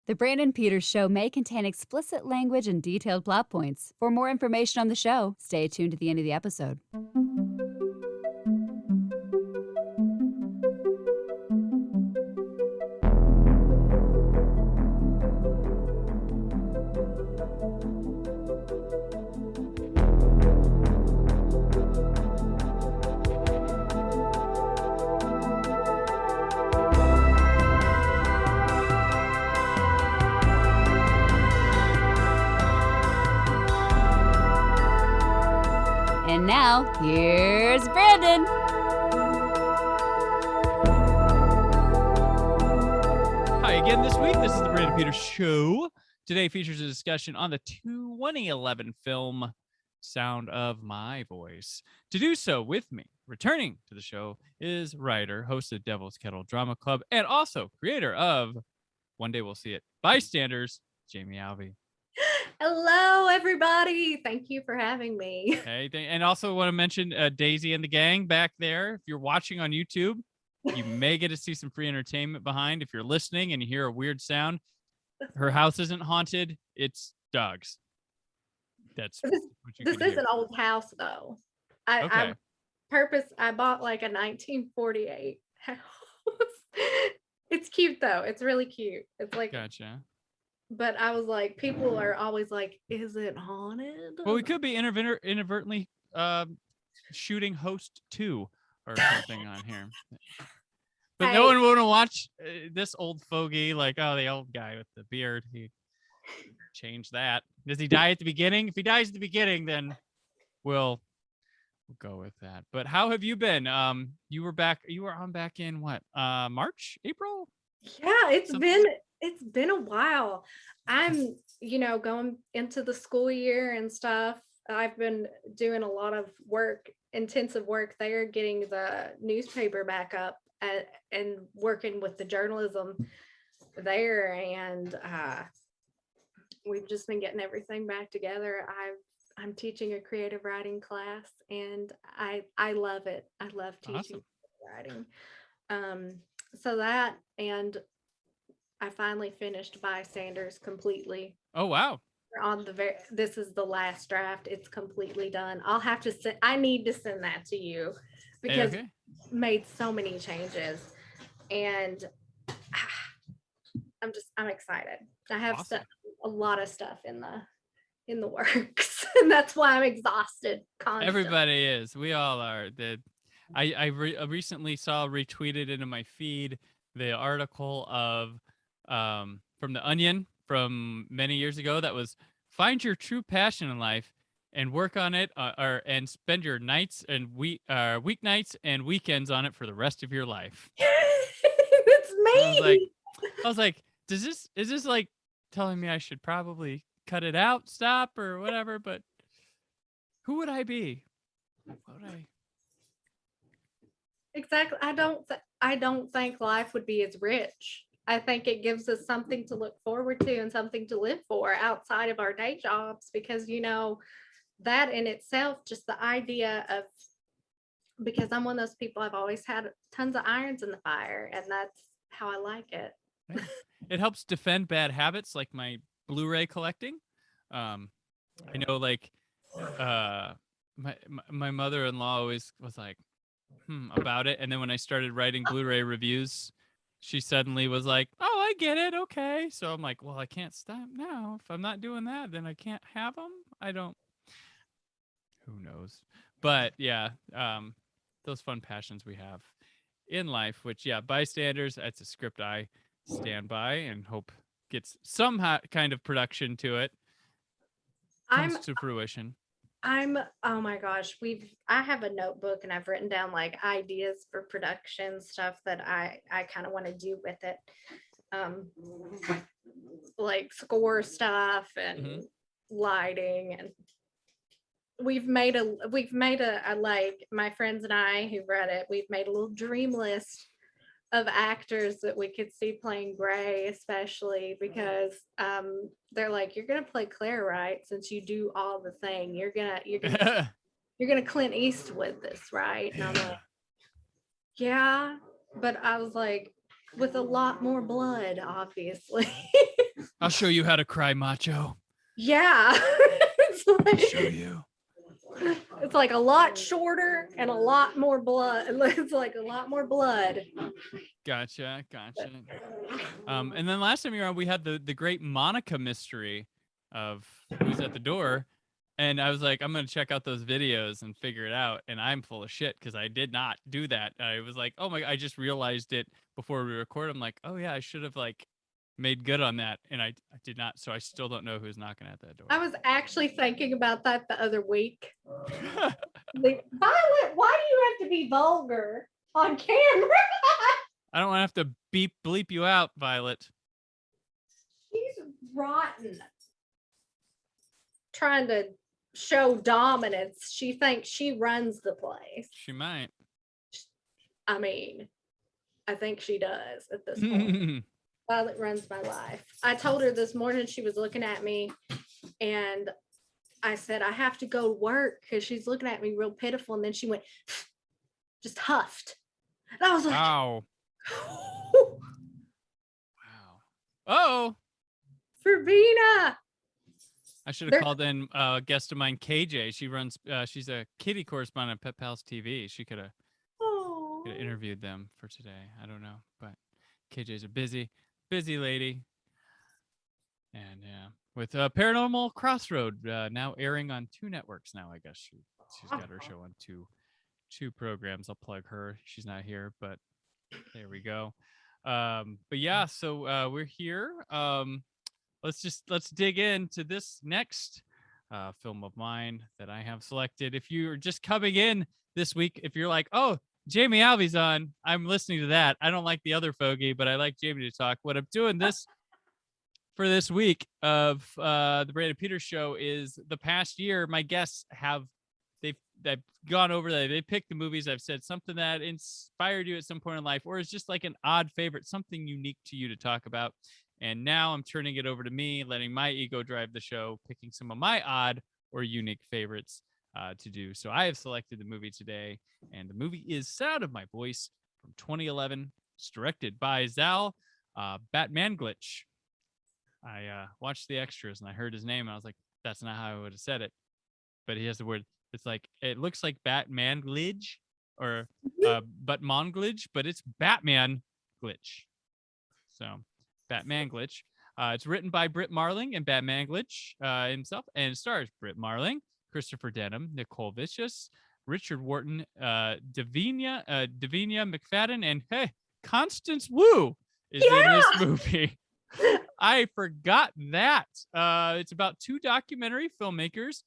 The Brandon Peters Show may contain explicit language and detailed plot points. For more information on the show, stay tuned to the end of the episode. And now, here's Brandon. Hi again this week. This is the Brandon Peters Show. Today features a discussion on the 2011 film Sound of My Voice. To do so with me, returning to the show, is writer, host of Devil's Kettle Drama Club, and also creator of One Day We'll See It, Bystanders, Jamie Alvey. Hello, everybody. Thank you for having me. Hey, and also want to mention Daisy and the gang back there. If you're watching on YouTube, you may get to see some free entertainment behind. If you're listening and you hear a weird sound, her house isn't haunted. It's dogs. That's This what you is hear. an old house, though. Okay. I bought like a 1948 house. It's cute, though. It's really cute. It's like, Gotcha. but I was like, people are always like, is it haunted? Well, we could be inadvertently shooting Host 2 or something on here. But no one want to watch this old fogey, like, oh, the old guy with the beard. He changed that. Does he die at the beginning? If he dies at the beginning, then we'll go with that. But how have you been? You were on back in what? March, April? Yeah, it's been a while. I'm, going into the school year and stuff. I've been doing a lot of intensive work there, getting the newspaper back up and working with the journalism there. And we've just been getting everything back together. I'm teaching a creative writing class, and I love it. I love teaching writing. So that, and I finally finished Bystanders completely. Oh, wow. This is the last draft. It's completely done. I'll have to I need to send that to you because Okay. made so many changes, and I'm excited. I have a lot of stuff in the works, and that's why I'm exhausted constantly. Everybody is. We all are. I recently saw retweeted into my feed the article of from The Onion from many years ago that was find your true passion in life and work on it and spend your nights and weeknights and weekends on it for the rest of your life. It's me. I was like, is this like telling me I should probably cut it out, stop, or whatever? But who would I be? What would I? Exactly. I don't think life would be as rich. I think it gives us something to look forward to and something to live for outside of our day jobs, because that in itself, just the idea of, because I'm one of those people, I've always had tons of irons in the fire, and that's how I like it. It helps defend bad habits like my Blu-ray collecting. I know, like my mother-in-law always was like about it, and then when I started writing Blu-ray reviews, she suddenly was like, oh, I get it, okay. So I'm like, well, I can't stop now. If I'm not doing that, then I can't have them. Who knows? But yeah, those fun passions we have in life, which, yeah, Bystanders, that's a script I stand by and hope gets some kind of production to it, comes to fruition. Oh my gosh, I have a notebook, and I've written down like ideas for production stuff that I kind of want to do with it. Like score stuff and lighting, and we've made a like, my friends and I who read it, we've made a little dream list of actors that we could see playing Gray, especially because they're like, you're gonna play Claire, right? Since you do all the thing, you're gonna Clint Eastwood this, right? And I'm like, yeah, but I was like, with a lot more blood, obviously. I'll show you how to cry, macho. Yeah. It's I'll like, show you. it's like a lot shorter and a lot more blood. It's like a lot more blood. Gotcha. And then last time you were on, we had the great Monica mystery of who's at the door. And I was like, I'm going to check out those videos and figure it out. And I'm full of shit because I did not do that. I was like, oh my, I just realized it before we record. I'm like, oh yeah, I should have like made good on that. And I did not. So I still don't know who's knocking at that door. I was actually thinking about that the other week. Like, Violet, why do you have to be vulgar on camera? I don't want to have to bleep you out, Violet. She's rotten. Trying to show dominance. She thinks she runs the place. She might. I mean, I think she does at this point. Violet runs my life. I told her this morning, she was looking at me and I said, I have to go to work because she's looking at me real pitiful. And then she went, just huffed. And I was like, wow. Wow. Oh. Verbena. I should have called in a guest of mine, KJ. She runs, she's a kitty correspondent at Pet Pals TV. She could have interviewed them for today. I don't know, but KJ's a busy lady. And yeah, with Paranormal Crossroad now airing on 2 networks now, I guess she's got her show on two programs. I'll plug her. She's not here, but there we go. But yeah, so we're here. Let's dig into this next film of mine that I have selected. If you're just coming in this week, if you're like, oh, Jamie Alvey's on, I'm listening to that. I don't like the other fogey, but I like Jamie to talk. What I'm doing this for this week of the Brandon Peters Show is the past year. My guests they've gone over that. They picked the movies. I've said something that inspired you at some point in life, or is just like an odd favorite, something unique to you to talk about. And now I'm turning it over to me, letting my ego drive the show, picking some of my odd or unique favorites to do. So I have selected the movie today, and the movie is Sound of My Voice from 2011. It's directed by Zal Batman Glitch. I watched the extras and I heard his name and I was like, that's not how I would have said it. But he has the word, it's like, it looks like Batman Glitch or but Monglitch, but it's Batman Glitch. So Batman Glitch. It's written by Britt Marling and Batman Glitch himself, and it stars Britt Marling, Christopher Denham, Nicole Vicious, Richard Wharton, Davinia McFadden, and hey, Constance Wu is in this movie. I forgot that. It's about 2 documentary filmmakers.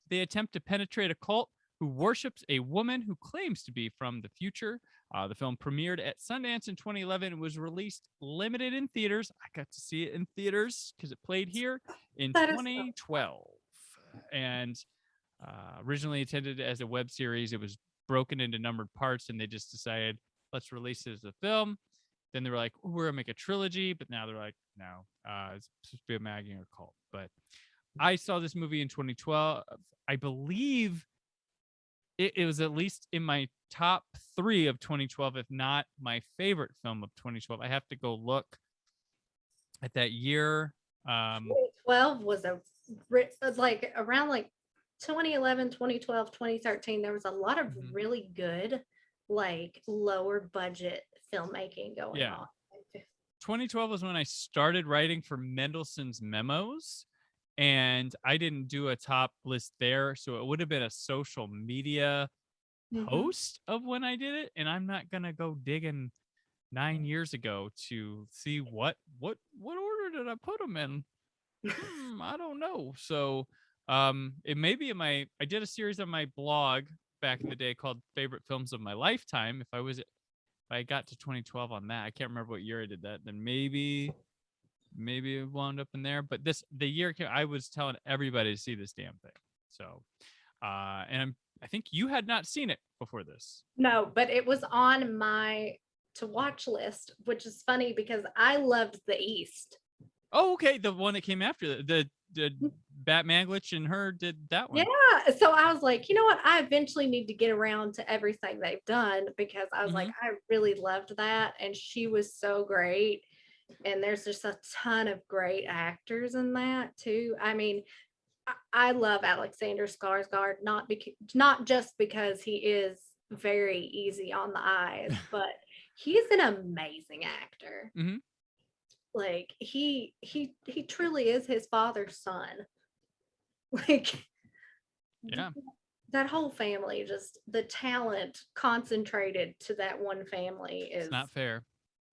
They attempt to penetrate a cult who worships a woman who claims to be from the future. The film premiered at Sundance in 2011 and was released limited in theaters. I got to see it in theaters because it played here in 2012. And originally intended as a web series, it was broken into numbered parts, and they just decided, let's release it as a film. Then they were like, we're going to make a trilogy, but now they're like, no, it's supposed to be a Maggie or cult. But I saw this movie in 2012. I believe it was at least in my top 3 of 2012, if not my favorite film of 2012. I have to go look at that year. 2012 was like around like 2011, 2012, 2013. There was a lot of really good, like lower budget filmmaking going on. 2012 was when I started writing for Mendelssohn's Memos, and I didn't do a top list there, so it would have been a social media post of when I did it, and I'm not gonna go digging 9 years ago to see what order did I put them in. I don't know. So it may be I did a series on my blog back in the day called Favorite Films of My Lifetime. If I got to 2012 on that, I can't remember what year I did that, then maybe it wound up in there. But the year I was telling everybody to see this damn thing. So and I think you had not seen it before this. No, but it was on my to watch list, which is funny because I loved The East. Oh, okay. The one that came after the Batman Glitch and her did that one. Yeah. So I was like, you know what? I eventually need to get around to everything they've done because I was like, I really loved that. And she was so great. And there's just a ton of great actors in that too. I mean, I love Alexander Skarsgård, not just because he is very easy on the eyes, but he's an amazing actor. Mm-hmm. Like he truly is his father's son. Like Yeah. that whole family, just the talent concentrated to that one family is It's not fair.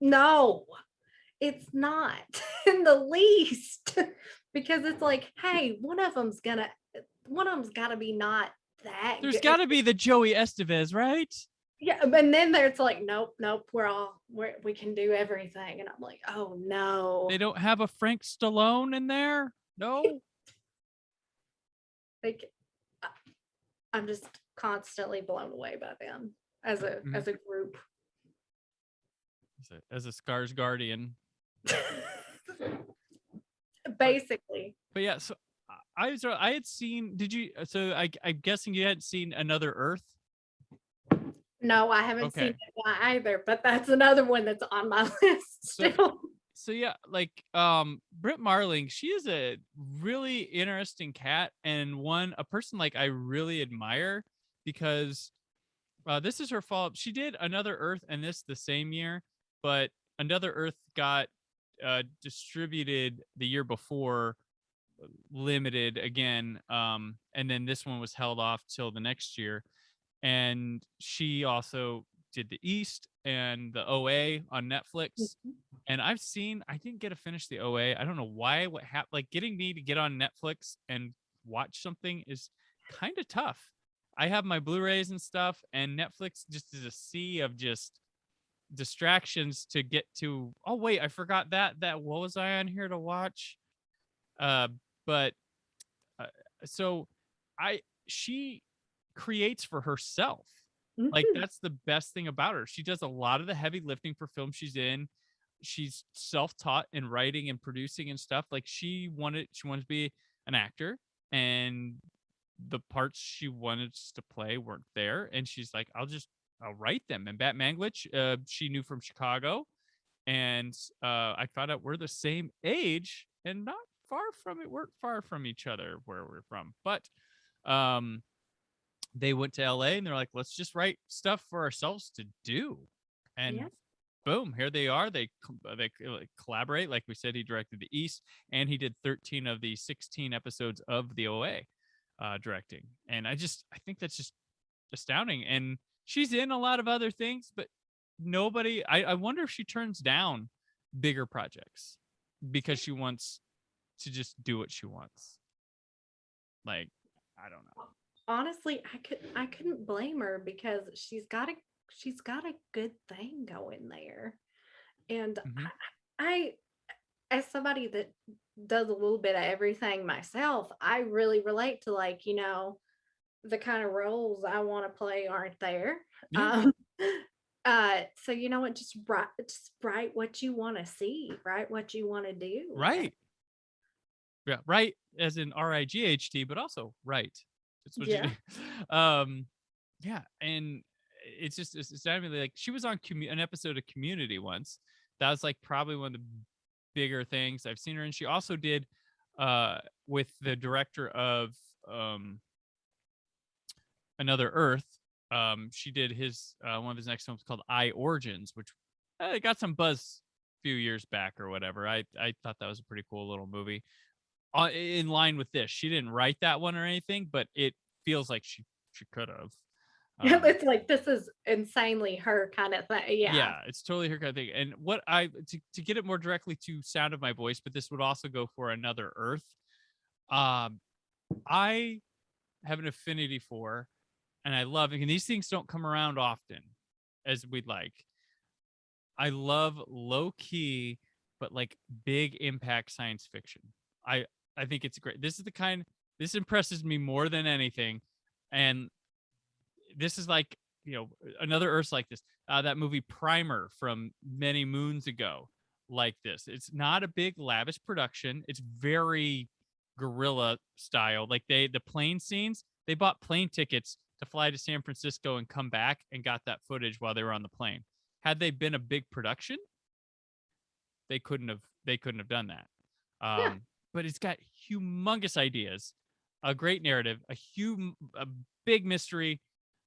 no, it's not in the least. Because it's like, hey, one of them's got to be not that There's good. got to be the Joey Estevez, right? Yeah, and then there's like, nope, we can do everything, and I'm like, oh no. They don't have a Frank Stallone in there? No. Like, I'm just constantly blown away by them as a group. As a Scars guardian. Basically. But yeah, so I had seen. Did you? So I'm guessing you hadn't seen Another Earth. No, I haven't seen that one either, but that's another one that's on my list still. So yeah, like Britt Marling, she is a really interesting cat, and a person like I really admire, because this is her follow-up. She did Another Earth and this the same year, but Another Earth got distributed the year before, limited again, and then this one was held off till the next year. And she also did The East and the OA on Netflix. And I didn't get to finish the OA. I don't know why. What happened? Like, getting me to get on Netflix and watch something is kind of tough. I have my Blu-rays and stuff, and Netflix just is a sea of just distractions to get to. Oh wait, I forgot that. What was I on here to watch? But so she creates for herself. Like, that's the best thing about her. She does a lot of the heavy lifting for films she's in. She's self-taught in writing and producing and stuff. Like, she wanted to be an actor, and the parts she wanted to play weren't there, and she's like, I'll write them. And Bat Manglitch, she knew from Chicago, and I found out we're the same age and not far from it. We're far from each other where we're from, but they went to LA and they're like, let's just write stuff for ourselves to do. And boom, here they are. They collaborate. Like we said, he directed The East, and he did 13 of the 16 episodes of the OA directing. And I think that's just astounding. And she's in a lot of other things, but I wonder if she turns down bigger projects because she wants to just do what she wants. Like, I don't know. Honestly, I couldn't blame her, because she's got a good thing going there. And I, as somebody that does a little bit of everything myself, I really relate to, like, the kind of roles I want to play aren't there. Yeah. So you know what, just write what you want to see, write what you want to do. Right. Yeah, right, as in RIGHT, but also right. That's what you do. Yeah, and it's definitely like, she was on an episode of Community once. That was like probably one of the bigger things I've seen her in. She also did with the director of Another Earth. She did his one of his next films called I Origins, which got some buzz a few years back or whatever. I thought that was a pretty cool little movie. In line with this, she didn't write that one or anything, but it feels like she could have. It's like, this is insanely her kind of thing. Yeah, it's totally her kind of thing. And what to get it more directly to sound of my voice, but this would also go for Another Earth. I have an affinity for, and I love it, and these things don't come around often as we'd like. I love low key, but like big impact science fiction. I think it's great. This impresses me more than anything. And this is like, Another Earth's like this. That movie Primer from many moons ago, like this. It's not a big lavish production. It's very guerrilla style. Like, the plane scenes, they bought plane tickets to fly to San Francisco and come back and got that footage while they were on the plane. Had they been a big production, they couldn't have done that. Yeah. But it's got humongous ideas, a great narrative, a big mystery,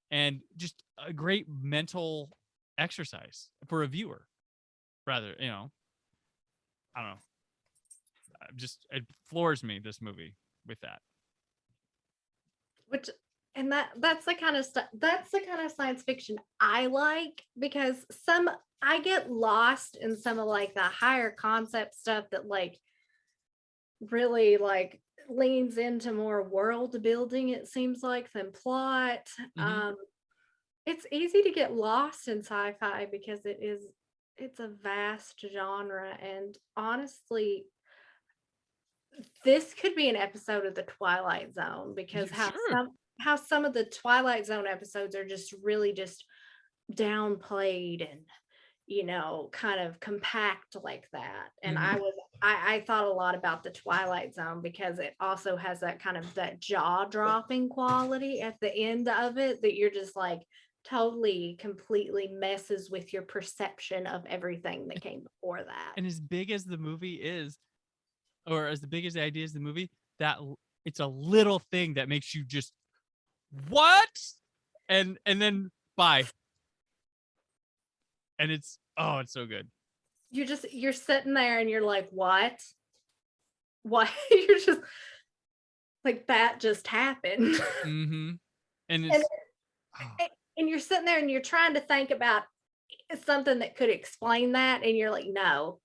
and just a great mental exercise for a viewer. Rather, I don't know. It floors me, this movie, with that. Which, and that's the kind of stuff, that's the kind of science fiction I like, because I get lost in some of like the higher concept stuff that like really like leans into more world building, it seems like, than plot. Mhm. It's easy to get lost in sci-fi because it's a vast genre, and honestly, this could be an episode of the Twilight Zone, because Yeah, sure. how some of the Twilight Zone episodes are just really just downplayed and kind of compact like that. And Mhm. I thought a lot about the Twilight Zone because it also has that kind of that jaw-dropping quality at the end of it that you're just like totally completely messes with your perception of everything that came before that. And as big as the movie is, or as big as the idea is the movie, it's a little thing that makes you just what, and then bye, and it's so good. You're sitting there and you're like, what? You're just like, that just happened. Mm-hmm. And and it's oh, and you're sitting there and you're trying to think about something that could explain that, and you're like, no,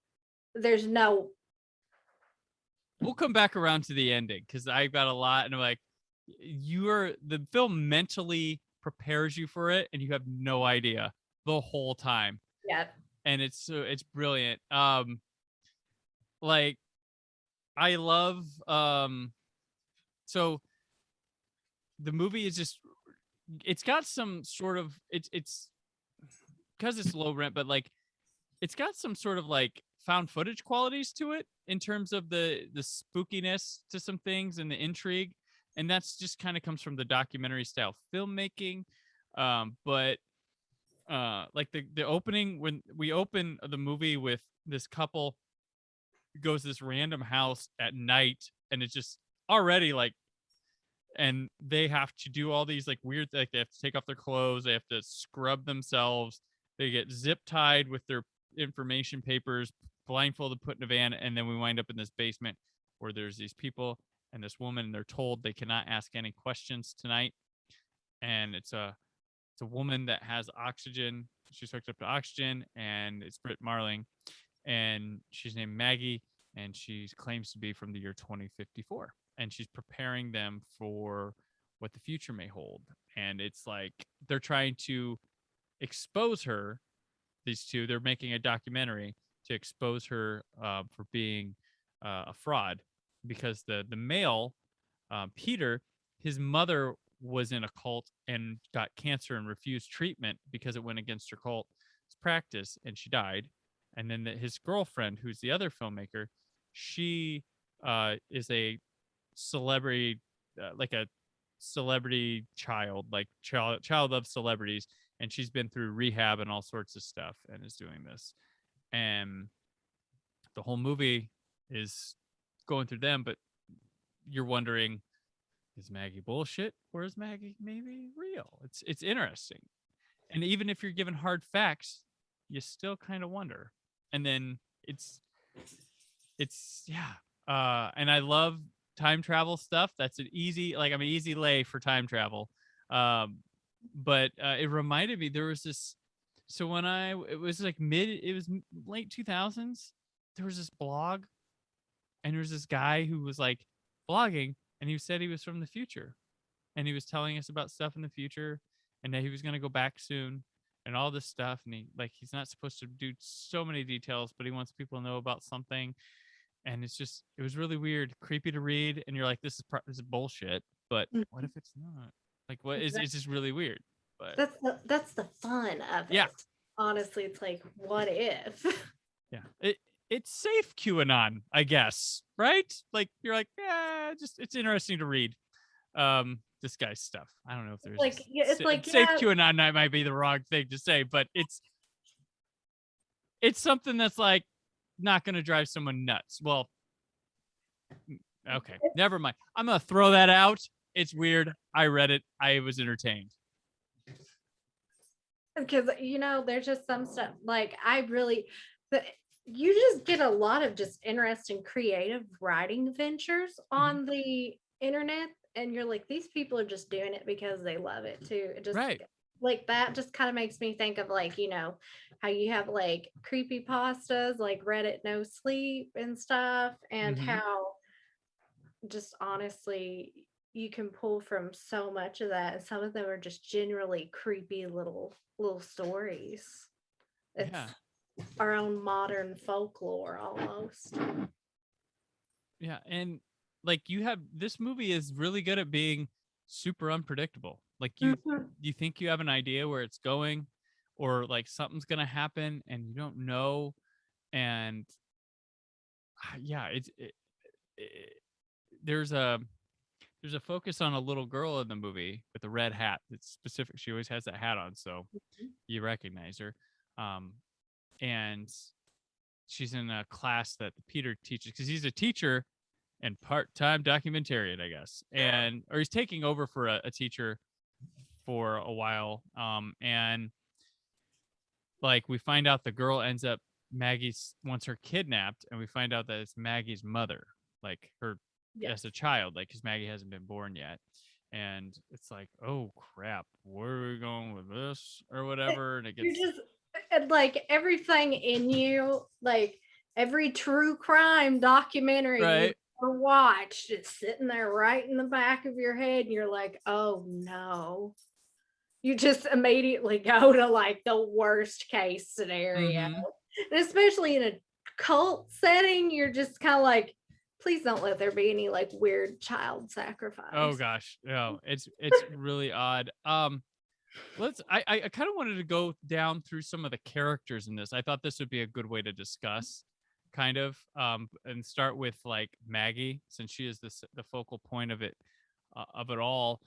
there's no. we'll come back around to the ending because I've got a lot, and I'm like, the film mentally prepares you for it, and you have no idea the whole time, Yeah. and it's brilliant. Like I love so the movie is just, it's got some sort of, it's because it's low rent, but like it's got some sort of like found footage qualities to it in terms of the spookiness to some things and the intrigue, and that's just kind of comes from the documentary style filmmaking. But like the opening, when we open the movie with this couple who goes to this random house at night, and it's just already like, and they have to do all these like weird, like they have to take off their clothes, they have to scrub themselves, they get zip tied with their information papers, blindfolded, put in a van, and then we wind up in this basement where there's these people and this woman, and they're told they cannot ask any questions tonight. And it's a woman that has oxygen, she's hooked up to oxygen, and it's Britt Marling, and she's named Maggie, and she claims to be from the year 2054, and she's preparing them for what the future may hold. And it's like they're trying to expose her, these two, they're making a documentary to expose her for being a fraud, because the male, Peter, his mother was in a cult and got cancer and refused treatment because it went against her cult's practice, and she died. And then his girlfriend, who's the other filmmaker, she is a celebrity, like a celebrity child, like child of celebrities, and she's been through rehab and all sorts of stuff and is doing this. And the whole movie is going through them, but you're wondering, is Maggie bullshit or is Maggie maybe real? It's interesting. And even if you're given hard facts, you still kind of wonder. And then it's yeah. And I love time travel stuff. That's an easy, like I'm an easy lay for time travel. But it reminded me, there was this, so when it was like late 2000s, there was this blog, and there was this guy who was like blogging, and he said he was from the future, and he was telling us about stuff in the future, and that he was going to go back soon and all this stuff. And he's not supposed to do so many details, but he wants people to know about something. And it was really weird, creepy to read. And you're like, this is bullshit, but what if it's not? Like, what is, it's just really weird. But That's the fun of yeah, it. Honestly, it's like, what if? yeah, it's safe QAnon, I guess, right? Like you're like, yeah, just it's interesting to read. This guy's stuff. I don't know if there's Like, yeah, it's like, safe yeah, QAnon might be the wrong thing to say, but it's something that's like, not going to drive someone nuts. Well, okay, never mind. I'm going to throw that out. It's weird. I read it. I was entertained. Because, there's just some stuff like you just get a lot of just interesting creative writing ventures on the internet. And you're like, these people are just doing it because they love it too. It just like that just kind of makes me think of like, how you have like creepy pastas, like Reddit No Sleep and stuff, and how just honestly you can pull from so much of that. And some of them are just generally creepy little stories. It's our own modern folklore almost. Yeah, and like this movie is really good at being super unpredictable. Like you think you have an idea where it's going, or like something's gonna happen and you don't know. And there's a focus on a little girl in the movie with a red hat. It's specific. She always has that hat on, so you recognize her. And she's in a class that Peter teaches because he's a teacher and part-time documentarian, I guess. Or he's taking over for a teacher for a while. And like we find out the girl ends up, Maggie wants her kidnapped, and we find out that it's Maggie's mother, like her as a child, like because Maggie hasn't been born yet. And it's like, oh crap, where are we going with this or whatever? And it gets like everything in you, like every true crime documentary you ever watched, it's sitting there right in the back of your head, and you're like, oh no. You just immediately go to like the worst case scenario. And especially in a cult setting, you're just kind of like, please don't let there be any like weird child sacrifice. Oh gosh, no, it's really odd. I kind of wanted to go down through some of the characters in this. I thought this would be a good way to discuss, kind of, and start with like Maggie, since she is the focal point of it all.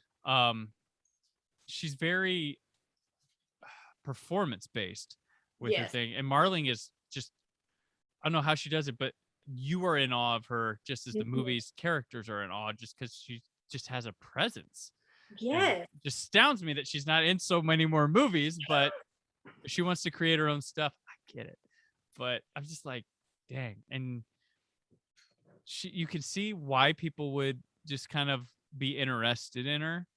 She's very performance based with her thing, and Marling is just, I don't know how she does it, but you are in awe of her just as the movie's characters are in awe, just because she just has a presence. It just astounds me that she's not in so many more movies, but she wants to create her own stuff. I get it, but I'm just like, dang. And you can see why people would just kind of be interested in her.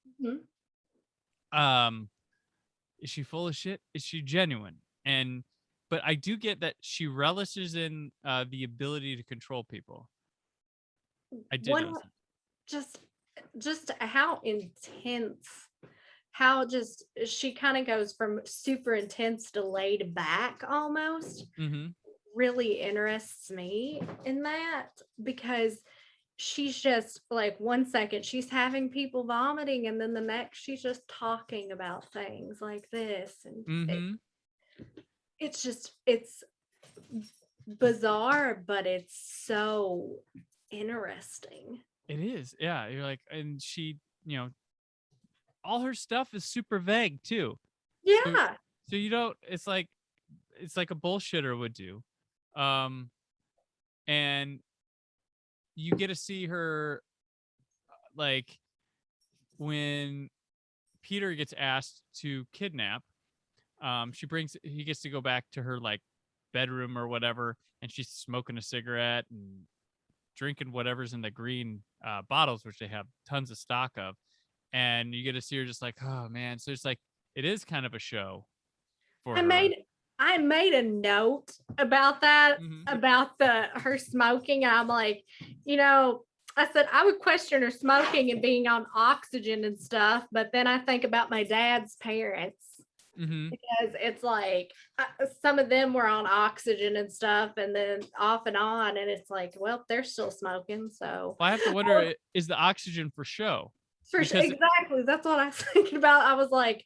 Is she full of shit? Is she genuine? But I do get that she relishes in the ability to control people. I did. Just how intense, how just she kind of goes from super intense to laid back almost. Really interests me in that, because she's just like 1 second she's having people vomiting, and then the next she's just talking about things like this, and it's bizarre, but it's so interesting. It is, yeah. You're like, and she, all her stuff is super vague too. So you don't. It's like a bullshitter would do, and you get to see her, like, when Peter gets asked to kidnap, he gets to go back to her like bedroom or whatever, and she's smoking a cigarette and drinking whatever's in the green bottles, which they have tons of stock of, and you get to see her just like, oh man. So it's like, it is kind of a show for her. I made a note about that, about her smoking. And I'm like, I said I would question her smoking and being on oxygen and stuff, but then I think about my dad's parents, because it's like some of them were on oxygen and stuff, and then off and on, and it's like, well, they're still smoking. So I have to wonder, is the oxygen for show? Exactly. That's what I was thinking about. I was like,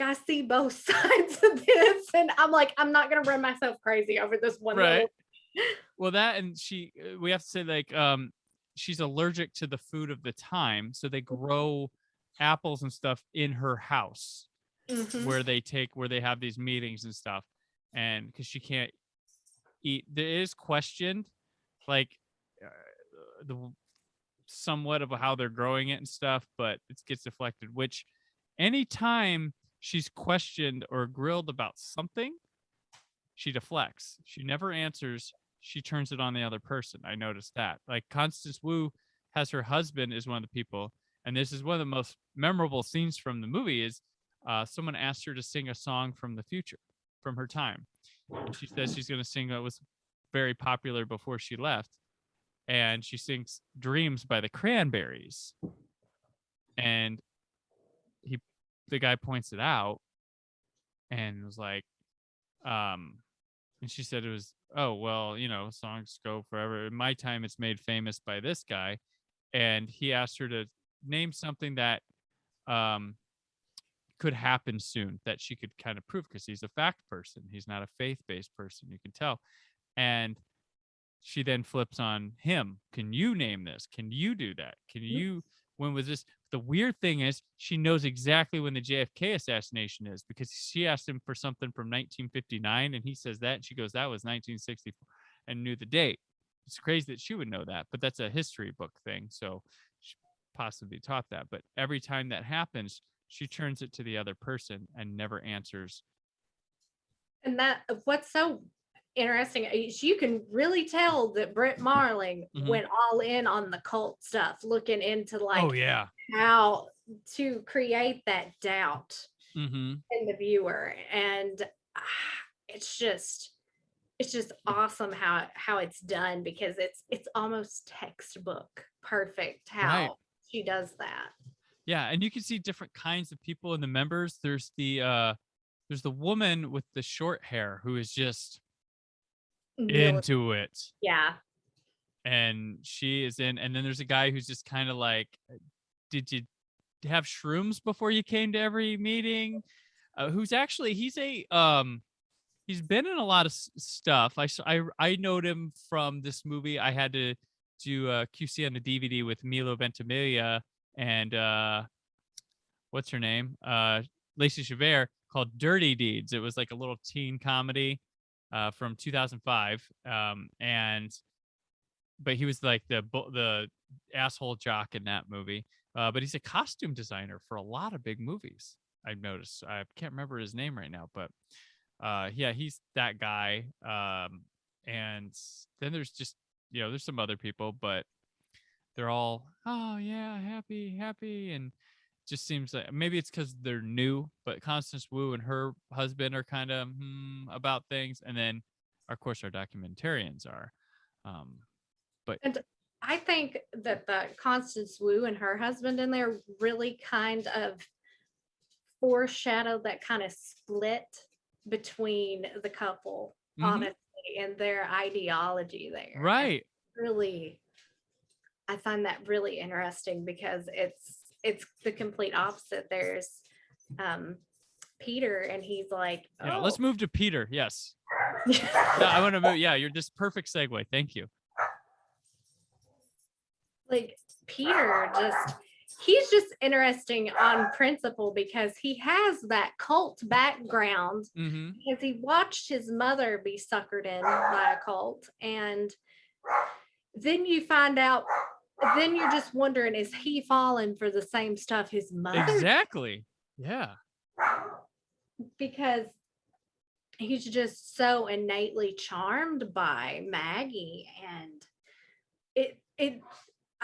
I see both sides of this, and I'm like, I'm not gonna run myself crazy over this one. Right. Well, that, and we have to say, like, she's allergic to the food of the time, so they grow apples and stuff in her house, where they have these meetings and stuff, and because she can't eat. There is questioned, like the somewhat of how they're growing it and stuff, but it gets deflected. Which anytime she's questioned or grilled about something, she deflects. She never answers. She turns it on the other person. I noticed that. Like Constance Wu has her husband is one of the people, and this is one of the most memorable scenes from the movie. Is someone asked her to sing a song from the future, from her time, and she says she's going to sing what was very popular before she left, and she sings "Dreams" by the Cranberries, and the guy points it out, and was like, and she said it was, oh, well, songs go forever. In my time, it's made famous by this guy. And he asked her to name something that could happen soon that she could kind of prove, because he's a fact person. He's not a faith-based person, you can tell. And she then flips on him. Can you name this? Can you do that? When was this? The weird thing is she knows exactly when the JFK assassination is, because she asked him for something from 1959 and he says that, and she goes, that was 1964, and knew the date. It's crazy that she would know that, but that's a history book thing. So she possibly taught that. But every time that happens, she turns it to the other person and never answers. And what's so interesting is you can really tell that Britt Marling went all in on the cult stuff, looking into how to create that doubt in the viewer. And it's just awesome how it's done, because it's almost textbook perfect how she does that. Yeah, and you can see different kinds of people in the members. There's the woman with the short hair who is just into it. Yeah. And she is in, and then there's a guy who's just kind of like, did you have shrooms before you came to every meeting? He's been in a lot of stuff. I know him from this movie. I had to do QC on the DVD with Milo Ventimiglia and what's her name? Lacey Chabert, called Dirty Deeds. It was like a little teen comedy from 2005. But he was like the asshole jock in that movie. But he's a costume designer for a lot of big movies, I've noticed. I can't remember his name right now, but he's that guy. And then there's just, there's some other people, but they're all, oh yeah, happy. And just seems like maybe it's because they're new, but Constance Wu and her husband are kind of about things. And then, of course, our documentarians are. And I think that the Constance Wu and her husband in there really kind of foreshadowed that kind of split between the couple, honestly, and their ideology there. Right. And really, I find that really interesting, because it's the complete opposite. There's Peter, and he's like, yeah, let's move to Peter. Yes. I want to move. Yeah, you're just perfect segue. Thank you. Like Peter, he's just interesting on principle, because he has that cult background, because he watched his mother be suckered in by a cult. And then you find out, then you're just wondering, is he falling for the same stuff his mother? Exactly. Yeah. Because he's just so innately charmed by Maggie, and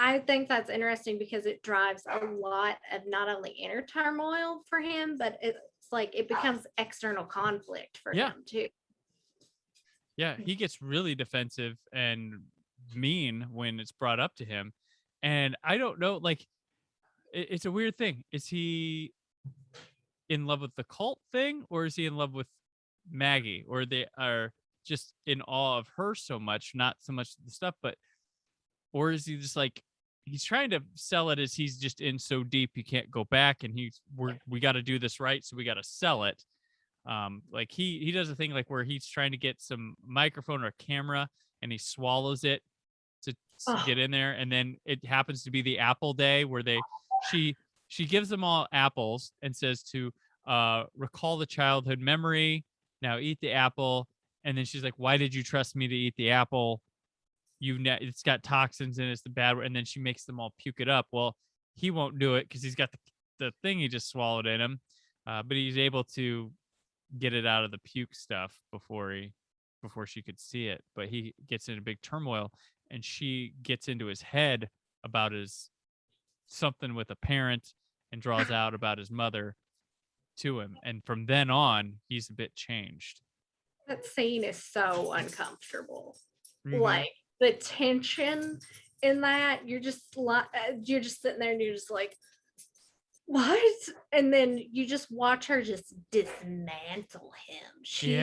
I think that's interesting, because it drives a lot of not only inner turmoil for him, but it's like it becomes external conflict for him too. Yeah, he gets really defensive and mean when it's brought up to him. And I don't know, like, it's a weird thing. Is he in love with the cult thing, or is he in love with Maggie, or they are just in awe of her so much, not so much the stuff, or is he just like, he's trying to sell it as he's just in so deep he can't go back, and we got to do this right, so we got to sell it. Like he does a thing like where he's trying to get some microphone or a camera, and he swallows it to get in there, and then it happens to be the apple day where she gives them all apples and says to recall the childhood memory, now eat the apple, And then she's like, why did you trust me to eat the apple? It's got toxins in it, it's the bad. And then she makes them all puke it up. Well, he won't do it because he's got the thing he just swallowed in him. But he's able to get it out of the puke stuff before she could see it. But he gets in a big turmoil, and she gets into his head about his something with a parent and draws out about his mother to him. And from then on, he's a bit changed. That scene is so uncomfortable. Mhm. Like the tension in that, you're just sitting there and you're just like, what? And then you just watch her just dismantle him. She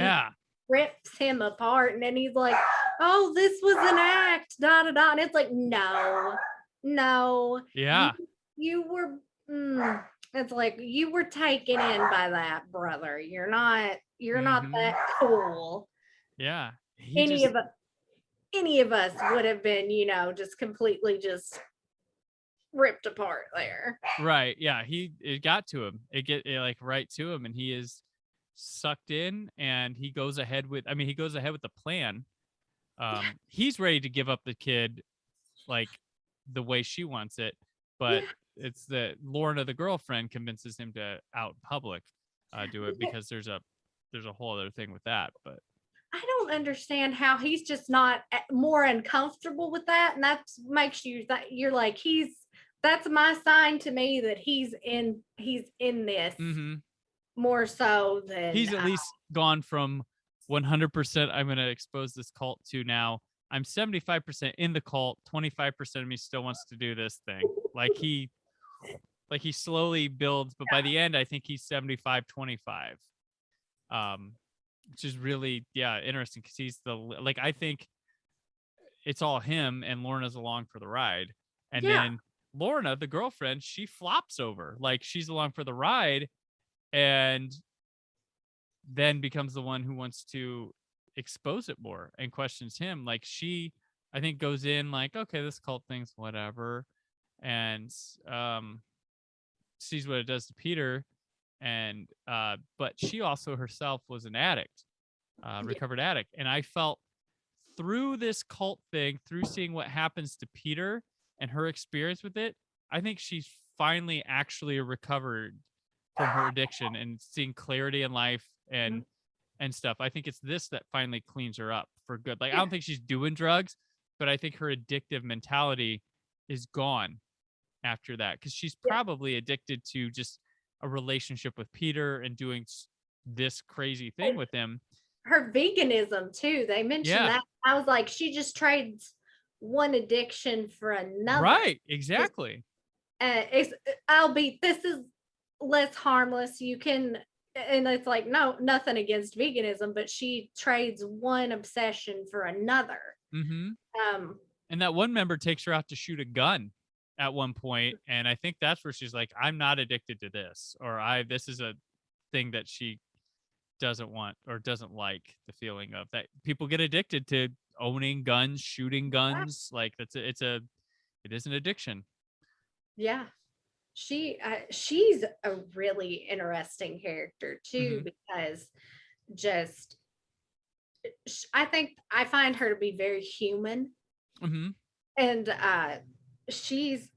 rips him apart, and then he's like, oh, this was an act, da da da. And it's like, no. Yeah. You were it's like you were taken in by that, brother. You're not that cool. Yeah. Any of us would have been, just completely just ripped apart there. Right. Yeah. It got to him. It like right to him, and he is sucked in, and he goes ahead with the plan. He's ready to give up the kid like the way she wants it, but it's the Lorna, the girlfriend, convinces him to out in public do it because there's a whole other thing with that. But I don't understand how he's just not more uncomfortable with that, and that makes you're like, that's my sign to me that he's in this more so than he's at least gone from 100% I'm going to expose this cult to now I'm 75% in the cult, 25% of me still wants to do this thing. Like he slowly builds, but by the end I think he's 75-25. Which is really interesting because he's I think it's all him and Lorna's along for the ride. And then Lorna, the girlfriend, she flops over. Like she's along for the ride and then becomes the one who wants to expose it more and questions him. Like she, I think, goes in like, okay, this cult thing's whatever. And sees what it does to Peter. And but she also herself was an addict, recovered addict. And I felt through this cult thing, through seeing what happens to Peter and her experience with it, I think she's finally actually recovered from her addiction and seeing clarity in life and stuff. I think it's this that finally cleans her up for good. Like I don't think she's doing drugs, but I think her addictive mentality is gone after that because she's probably addicted to just a relationship with Peter and doing this crazy thing with him. Her veganism too. They mentioned that. I was like, she just trades one addiction for another. Right, exactly. This is less harmless. You can, and it's like, no, nothing against veganism, but she trades one obsession for another. And that one member takes her out to shoot a gun at one point, and I think that's where she's like, I'm not addicted to this, or this is a thing that she doesn't want or doesn't like the feeling of that people get addicted to owning guns, shooting guns. Like it is an addiction. Yeah. She's a really interesting character too, because I find her to be very human. And she's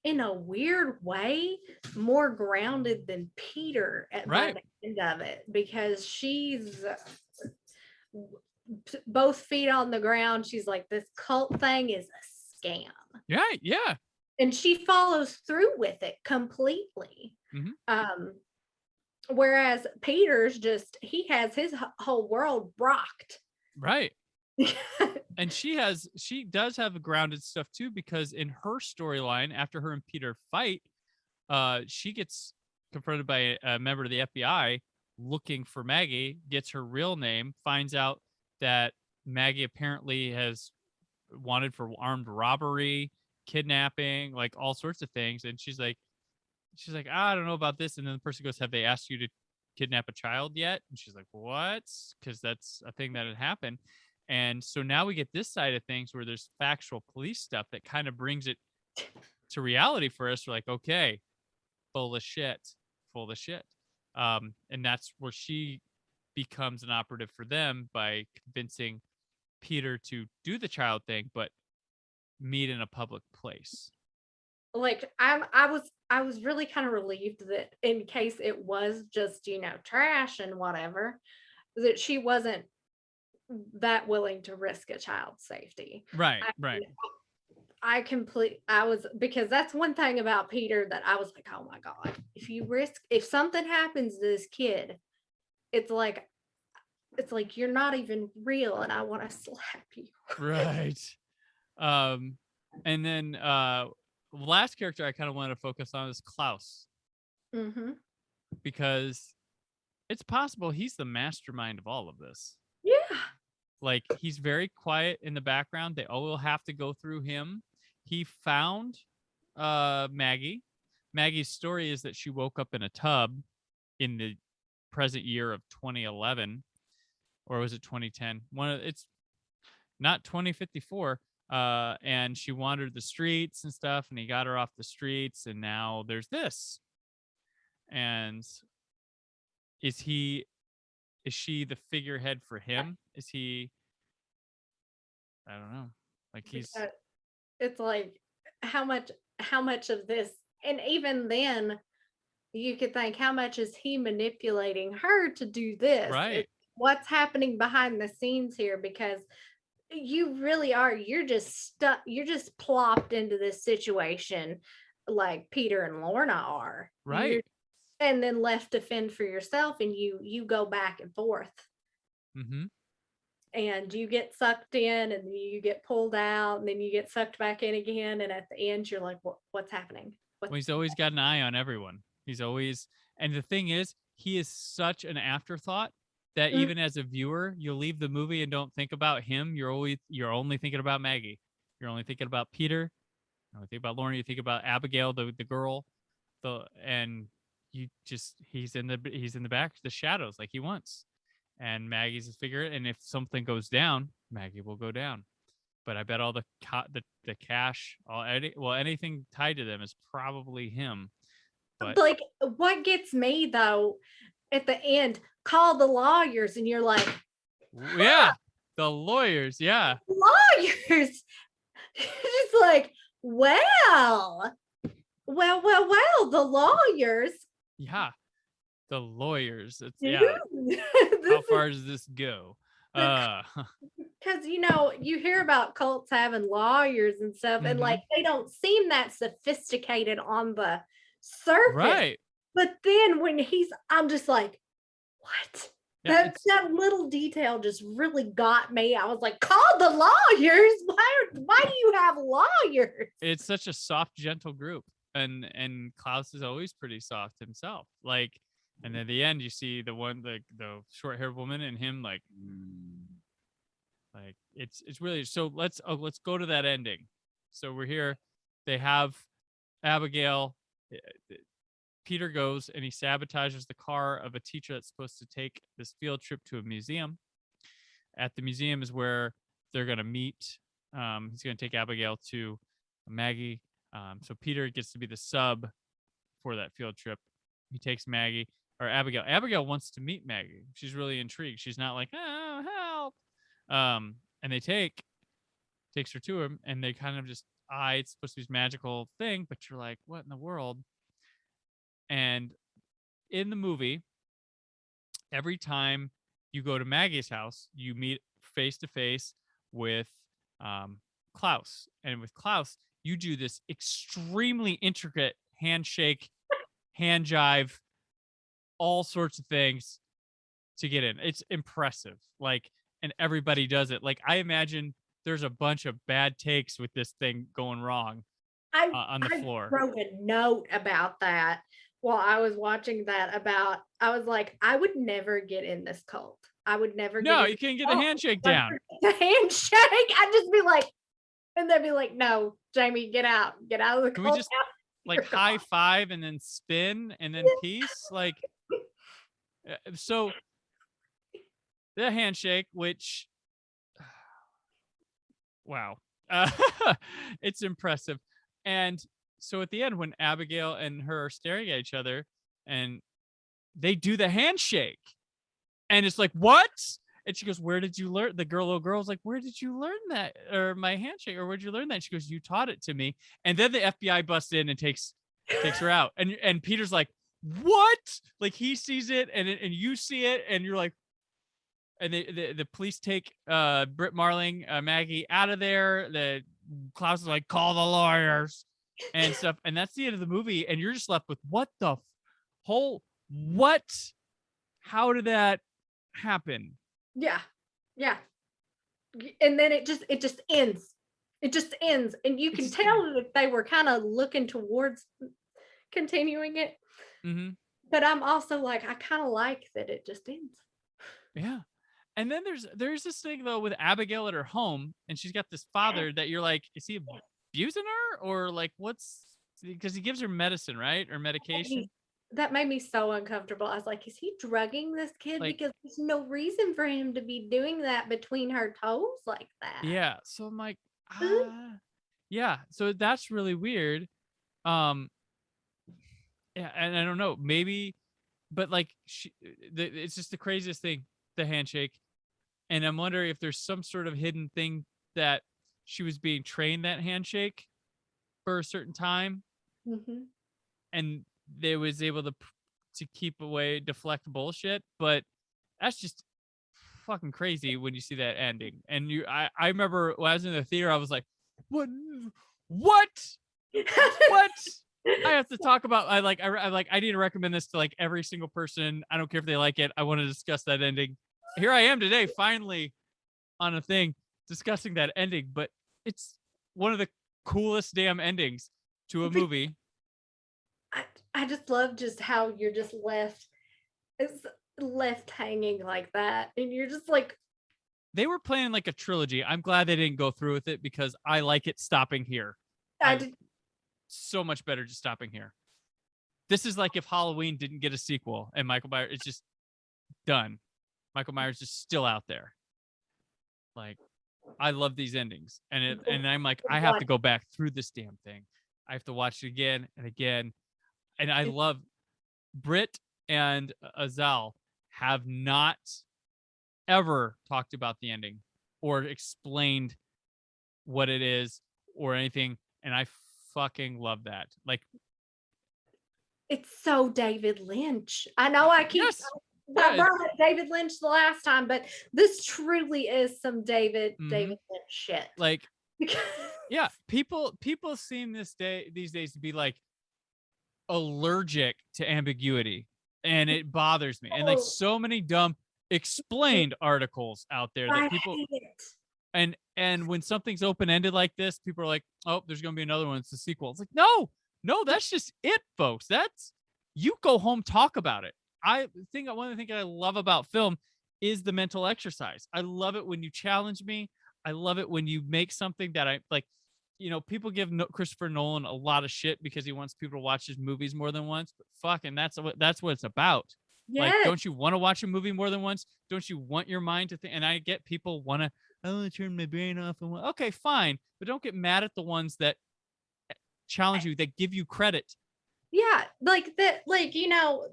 in a weird way more grounded than Peter by the end of it, because she's both feet on the ground. She's like, this cult thing is a scam. Right. Yeah. And she follows through with it completely. Whereas Peter's he has his whole world rocked. Right. And she does have a grounded stuff too, because in her storyline, after her and Peter fight, she gets confronted by a member of the FBI looking for Maggie, gets her real name, finds out that Maggie apparently has wanted for armed robbery, kidnapping, like all sorts of things. And she's like, I don't know about this. And then the person goes, have they asked you to kidnap a child yet? And she's like, what? Because that's a thing that had happened. And so now we get this side of things where there's factual police stuff that kind of brings it to reality for us. We're like, okay, full of shit. And that's where she becomes an operative for them by convincing Peter to do the child thing, but meet in a public place. Like I was really kind of relieved that in case it was just, trash and whatever, that she wasn't that willing to risk a child's safety. Right, I right. mean, I was, because that's one thing about Peter that I was like, oh my God, if something happens to this kid, it's like you're not even real and I want to slap you. Right. And then last character I kind of want to focus on is Klaus, Mm-hmm. because it's possible he's the mastermind of all of this. Yeah. Like, he's very quiet in the background. They all will have to go through him. He found Maggie. Maggie's story is that she woke up in a tub in the present year of 2011, or was it 2010? It's not 2054. And she wandered the streets and stuff, and he got her off the streets, and now there's this. And is she the figurehead for him? Is he? I don't know. Like, he's It's like how much of this, and even then you could think, how much is he manipulating her to do this? right. What's happening behind the scenes here? Because you really are, you're just stuck, you're just plopped into this situation like Peter and Lorna are. Right. And then left to fend for yourself, and you go back and forth. Mm-hmm. And you get sucked in, and you get pulled out, and then you get sucked back in again, and at the end you're like, what's happening? Well, he's always got an eye on everyone. He's always, and the thing is, he is such an afterthought that even as a viewer, you'll leave the movie and don't think about him. You're only thinking about Maggie. You're only thinking about Peter. You only think about Lauren. You think about Abigail, the girl, and he's in the back, the shadows, like he wants. And Maggie's a figure, and if something goes down, Maggie will go down. But I bet all the cash, anything tied to them is probably him. But like, what gets me though, at the end, call the lawyers, and you're like, yeah, the lawyers, yeah, lawyers. Just like, well, the lawyers. yeah, the lawyers. It's How far does this go? Because you hear about cults having lawyers and stuff, and like they don't seem that sophisticated on the surface, right? But then when I'm just like, what? Yeah, that little detail just really got me. I was like, call the lawyers. Why do you have lawyers? It's such a soft, gentle group, and Klaus is always pretty soft himself. Like, and then at the end, you see the short-haired woman and him, like it's really. So let's go to that ending. So we're here. They have Abigail. Peter goes and he sabotages the car of a teacher that's supposed to take this field trip to a museum. At the museum is where they're going to meet. He's going to take Abigail to Maggie. So Peter gets to be the sub for that field trip. He takes Maggie or Abigail. Abigail wants to meet Maggie. She's really intrigued. She's not like, oh, help. And they takes her to him, and they kind of just, it's supposed to be this magical thing, but you're like, what in the world? And in the movie, every time you go to Maggie's house, you meet face to face with Klaus. And with Klaus, you do this extremely intricate handshake, hand jive, all sorts of things to get in. It's impressive. Like, and everybody does it. Like, I imagine there's a bunch of bad takes with this thing going wrong on the floor. I wrote a note about that while I was watching that. I was like, I would never get in this cult. I would never. No, you can't get the handshake down. The handshake. I'd just be like, and they'd be like, no, Jamie, get out of the cult. Can we just like high five and then spin and then peace? Like, so the handshake, which, wow, it's impressive. And so at the end, when Abigail and her are staring at each other and they do the handshake, And it's like, what? And she goes, where did you learn? The little girl's like, where did you learn that? Or my handshake? Or where'd you learn that? And she goes, you taught it to me. And then the FBI busts in and takes her out. And Peter's like, what? Like he sees it and you see it and you're like, and the police take Britt Marling, Maggie out of there. The Klaus is like, call the lawyers and stuff. And that's the end of the movie. And you're just left with what the what? How did that happen? Yeah. And then it just ends. It just ends. And you can tell that they were kind of looking towards continuing it. Mm-hmm. But I'm also like, I kind of like that it just ends. Yeah. And then there's this thing though with Abigail at her home, and she's got this father that you're like, is he abusing her or like because he gives her medicine, right? Or medication. That made me so uncomfortable. I was like, is he drugging this kid? Like, because there's no reason for him to be doing that between her toes like that. Yeah. So I'm like, yeah. So that's really weird. Yeah, and I don't know, maybe, but like it's just the craziest thing, the handshake. And I'm wondering if there's some sort of hidden thing that she was being trained that handshake for a certain time. Mm-hmm. And they was able to keep away, deflect bullshit. But that's just fucking crazy when you see that ending. And I remember when I was in the theater, I was like, what? I have to talk about. I need to recommend this to like every single person. I don't care if they like it. I want to discuss that ending. Here I am today, finally on a thing discussing that ending. But it's one of the coolest damn endings to a movie. I just love just how you're just left hanging like that, and you're just like. They were planning like a trilogy. I'm glad they didn't go through with it because I like it stopping here. So much better just stopping here. This is like if Halloween didn't get a sequel and Michael Myers is just done. Michael Myers is still out there. Like, I love these endings. And I'm like, I have to go back through this damn thing. I have to watch it again and again. And I love Britt and Azal have not ever talked about the ending or explained what it is or anything. And I fucking love that. Like, it's so David Lynch. I know I keep I brought up David Lynch the last time, but this truly is some David Lynch shit. Like, yeah, people seem these days to be like allergic to ambiguity, and it bothers me. And like so many dumb explained articles out there that people and when something's open-ended like this, people are like, oh, there's gonna be another one, it's a sequel. It's like, no, that's just it, folks. That's, you go home, talk about it. I think one of the things I love about film is the mental exercise. I love it when you challenge me. I love it when you make something that I like. You know, people give Christopher Nolan a lot of shit because he wants people to watch his movies more than once. But fucking, that's what it's about. Yes. Like, don't you want to watch a movie more than once? Don't you want your mind to think? And I get people want to, I want to turn my brain off. And okay, fine, but don't get mad at the ones that challenge you, that give you credit. Yeah, like that, like, you know.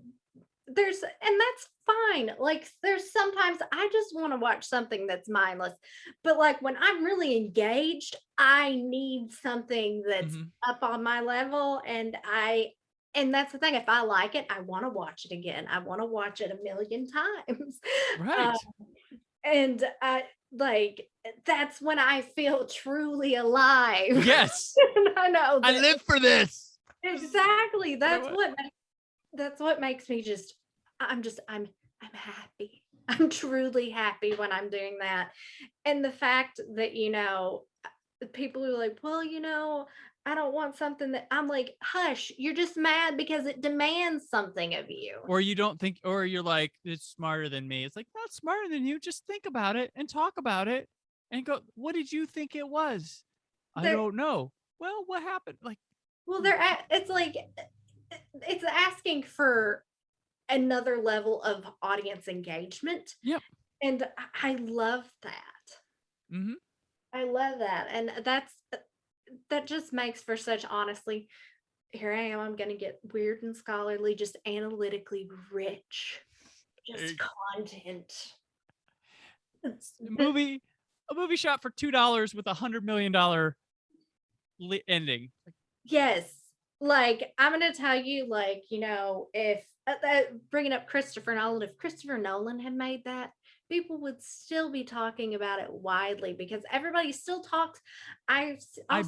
And that's fine. Like, there's sometimes I just want to watch something that's mindless, but like when I'm really engaged, I need something that's up on my level, and that's the thing. If I like it, I want to watch it again. I want to watch it a million times. Right. And like, that's when I feel truly alive. Yes. I know. I live for this. Exactly. That's what makes me just, I'm happy. I'm truly happy when I'm doing that. And the fact that, you know, people are like, well, you know, I don't want something that, I'm like, hush, you're just mad because it demands something of you. Or you don't think, or you're like, it's smarter than me. It's like, not smarter than you. Just think about it and talk about it and go, what did you think it was? I don't know. Well, what happened? Like, well, it's like, it's asking for another level of audience engagement. Yep. And I love that. I love that. And that just makes for such, honestly, here I am, I'm going to get weird and scholarly, just analytically rich just content. A movie shot for $2 with $100 million ending. Yes. Like, I'm going to tell you, like, you know, if bringing up Christopher Nolan, if Christopher Nolan had made that, people would still be talking about it widely because everybody still talks. I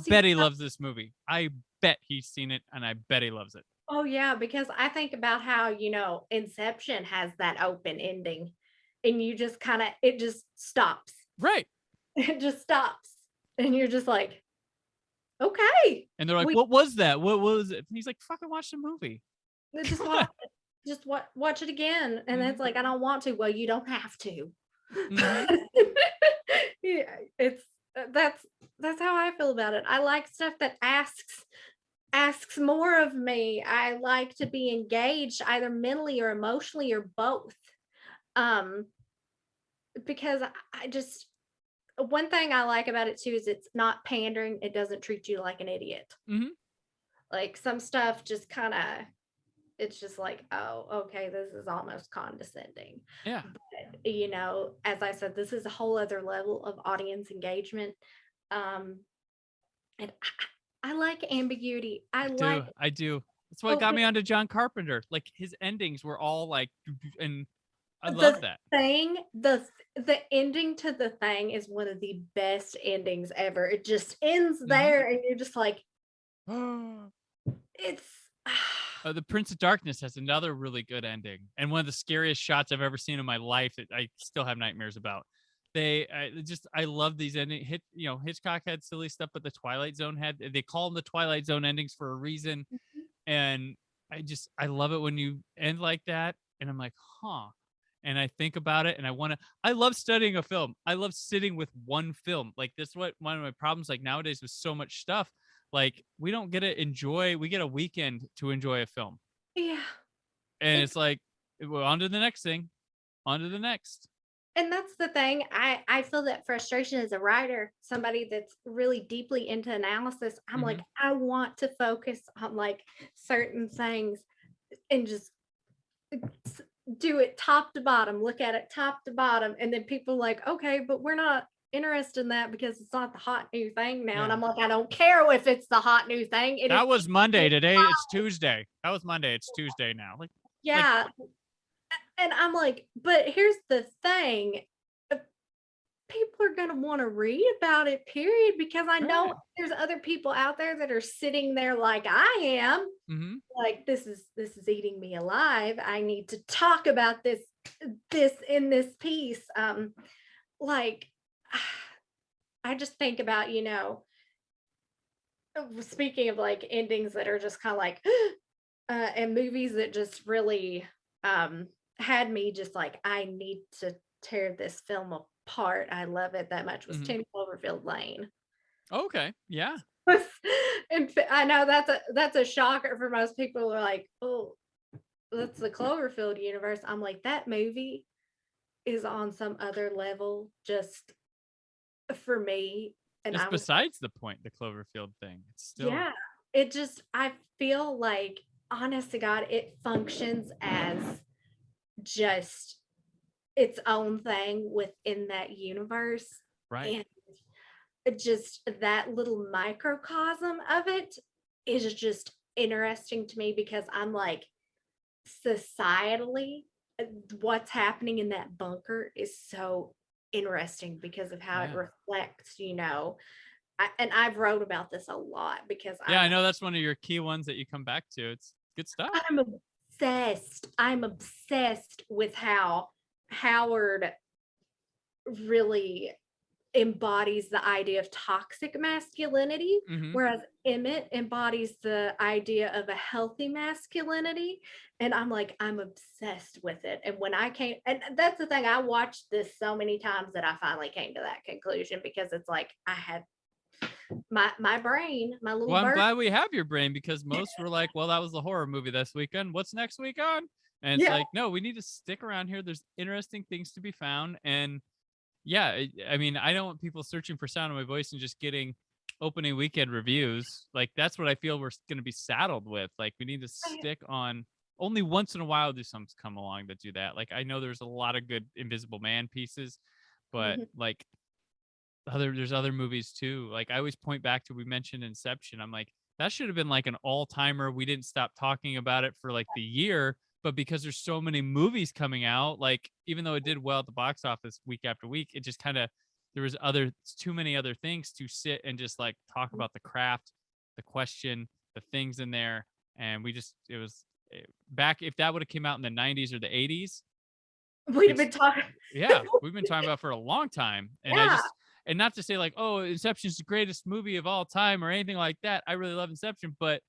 bet he loves this movie. I bet he's seen it, and I bet he loves it. Oh, yeah, because I think about how, you know, Inception has that open ending, and you just kind of, it just stops. Right. It just stops. And you're just like, okay. And they're like, what was that? What was it? And he's like, fucking watch the movie. Just watch it. Just watch it again. And it's like, I don't want to. Well, you don't have to. Yeah, that's how I feel about it. I like stuff that asks more of me. I like to be engaged either mentally or emotionally or both. Because I just, one thing I like about it too is it's not pandering. It doesn't treat you like an idiot. Like some stuff just kind of, it's just like, oh, okay, this is almost condescending. Yeah. But, you know, as I said, this is a whole other level of audience engagement. And I like ambiguity. I do. That's what got me onto John Carpenter. Like his endings were all like, and I love that. The ending to The Thing is one of the best endings ever. It just ends there, and you're just like, it's. The Prince of Darkness has another really good ending, and one of the scariest shots I've ever seen in my life that I still have nightmares about. I love these endings. Hitchcock had silly stuff, but the Twilight Zone had. They call them the Twilight Zone endings for a reason, and I love it when you end like that, and I'm like, huh. And I think about it, and I love studying a film. I love sitting with one film. Like this is what one of my problems like nowadays with so much stuff. Like we don't get to enjoy, we get a weekend to enjoy a film. Yeah. And it's like, well, on to the next thing, on to the next. And that's the thing. I feel that frustration as a writer, somebody that's really deeply into analysis. I'm like, I want to focus on like certain things and just do it top to bottom, look at it top to bottom. And then people like, okay, but we're not interested in that because it's not the hot new thing now. Yeah. And I'm like, I don't care if it's the hot new thing. That was Monday. Today it's Tuesday. That was Monday. It's Tuesday now. Like, yeah. And I'm like, but here's the thing. People are going to want to read about it, period, because I know there's other people out there that are sitting there like I am. Like, this is eating me alive. I need to talk about this in this piece. Like, I just think about, you know, speaking of like endings that are just kind of like, and movies that just really had me just like, I need to tear this film apart. I love it that much. Was 10 Cloverfield Lane. Okay. Yeah. And I know that's a shocker for most people. Are like, oh, that's the Cloverfield universe. I'm like, that movie is on some other level just for me. And it's besides the point, the Cloverfield thing. It's still, yeah, it just, I feel like, honest to God, it functions as just its own thing within that universe. Right. And just that little microcosm of it is just interesting to me because I'm like, societally, what's happening in that bunker is so interesting because of how it reflects, you know. And I've wrote about this a lot because I know that's one of your key ones that you come back to. It's good stuff. I'm obsessed with how Howard really embodies the idea of toxic masculinity, whereas Emmett embodies the idea of a healthy masculinity. And I'm like, I'm obsessed with it. And when I came, and that's the thing, I watched this so many times that I finally came to that conclusion because it's like I had my brain, my little I'm glad we have your brain because most were like, well, that was the horror movie this weekend. What's next week on? And it's like, no, we need to stick around here. There's interesting things to be found. And yeah, I mean, I don't want people searching for Sound of My Voice and just getting opening weekend reviews. Like, that's what I feel we're going to be saddled with. Like, we need to stick on only once in a while do some come along that do that. Like I know there's a lot of good Invisible Man pieces, but Mhm. like there's other movies too. Like I always point back to, we mentioned Inception. I'm like, that should have been like an all-timer. We didn't stop talking about it for like the year, but because there's so many movies coming out, like even though it did well at the box office week after week, it just kind of, there was too many other things to sit and just like talk about the craft, the question, the things in there. And it was back, if that would have came out in the 90s or the 80s, We'd have we'd been talking. yeah, we've been talking about for a long time. And Yeah. and not to say like, oh, Inception's the greatest movie of all time or anything like that. I really love Inception, but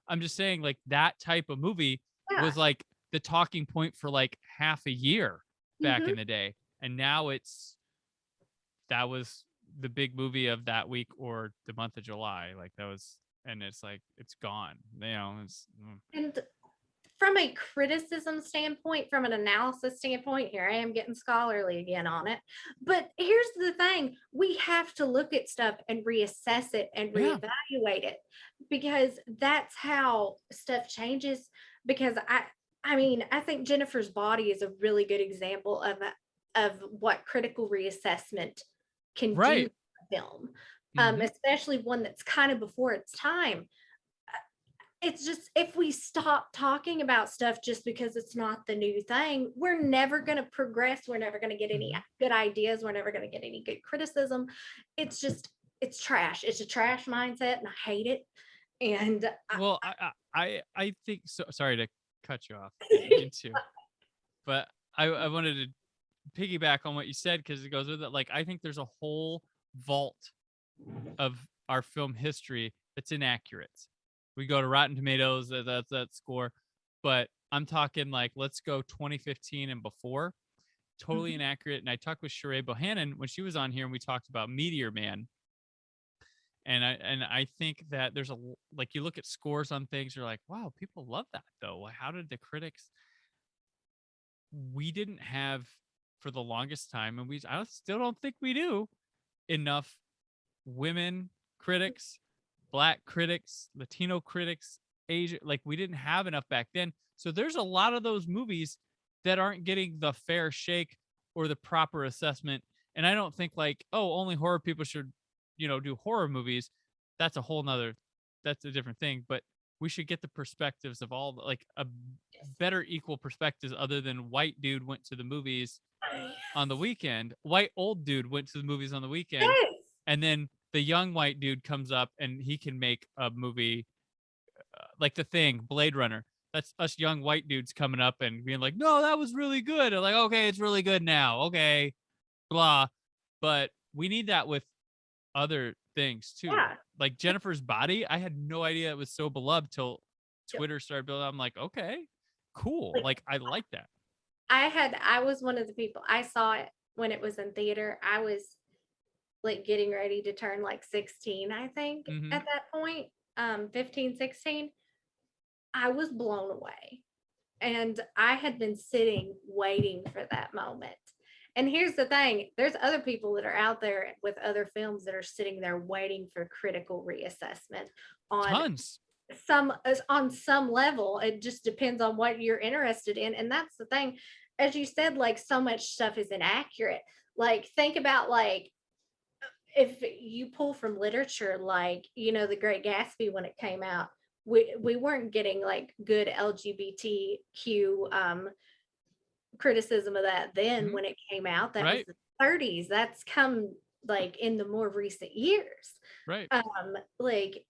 I'm just saying like that type of movie Yeah. was like the talking point for like half a year back Mhm. in the day. And now that was the big movie of that week or the month of July. Like that was, and it's like, it's gone, And from a criticism standpoint, from an analysis standpoint, here I am getting scholarly again on it. But here's the thing, we have to look at stuff and reassess it and Yeah. reevaluate it, because that's how stuff changes. Because I mean, I think Jennifer's Body is a really good example of what critical reassessment can do Right. to a film, Mhm. especially one that's kind of before its time. It's just, if we stop talking about stuff just because it's not the new thing, we're never going to progress. We're never going to get any good ideas. We're never going to get any good criticism. It's just, it's trash. It's a trash mindset, and I hate it. And Well, I think so. Sorry to cut you off. Didn't mean to, but I wanted to piggyback on what you said because it goes with it. Like I think there's a whole vault of our film history that's inaccurate. We go to Rotten Tomatoes, that's that score, but I'm talking like, let's go 2015 and before. Totally inaccurate. And I talked with Sheree Bohannon when she was on here, and we talked about Meteor Man. And I think that there's like, you look at scores on things, you're like, wow, people love that though. How did the critics? We didn't have, for the longest time, and I still don't think we do, enough women critics, black critics, Latino critics, Asia. Like we didn't have enough back then. So there's a lot of those movies that aren't getting the fair shake or the proper assessment. And I don't think like, oh, only horror people should, do horror movies. That's that's a different thing. But we should get the perspectives of all, like a better equal perspectives, other than white dude went to the movies on the weekend, white old dude went to the movies on the weekend, yes. and then the young white dude comes up and he can make a movie like The Thing, Blade Runner. That's us young white dudes coming up and being like, no, that was really good. And like, okay, it's really good now. Okay, blah. But we need that with other things too. Yeah. Like Jennifer's Body, I had no idea it was so beloved till Twitter started building. I'm like, okay, cool. Like I like that. I was one of the people, I saw it when it was in theater. I was like getting ready to turn like 16, I think, at that point, 15, 16. I was blown away. And I had been sitting waiting for that moment. And here's the thing, there's other people that are out there with other films that are sitting there waiting for critical reassessment on Tons. on some level. It just depends on what you're interested in. And that's the thing, as you said, like so much stuff is inaccurate. Like think about like, if you pull from literature, like, The Great Gatsby, when it came out, we weren't getting like good LGBTQ criticism of that then when it came out. That was Right. the 30s. That's come like in the more recent years. Right. Like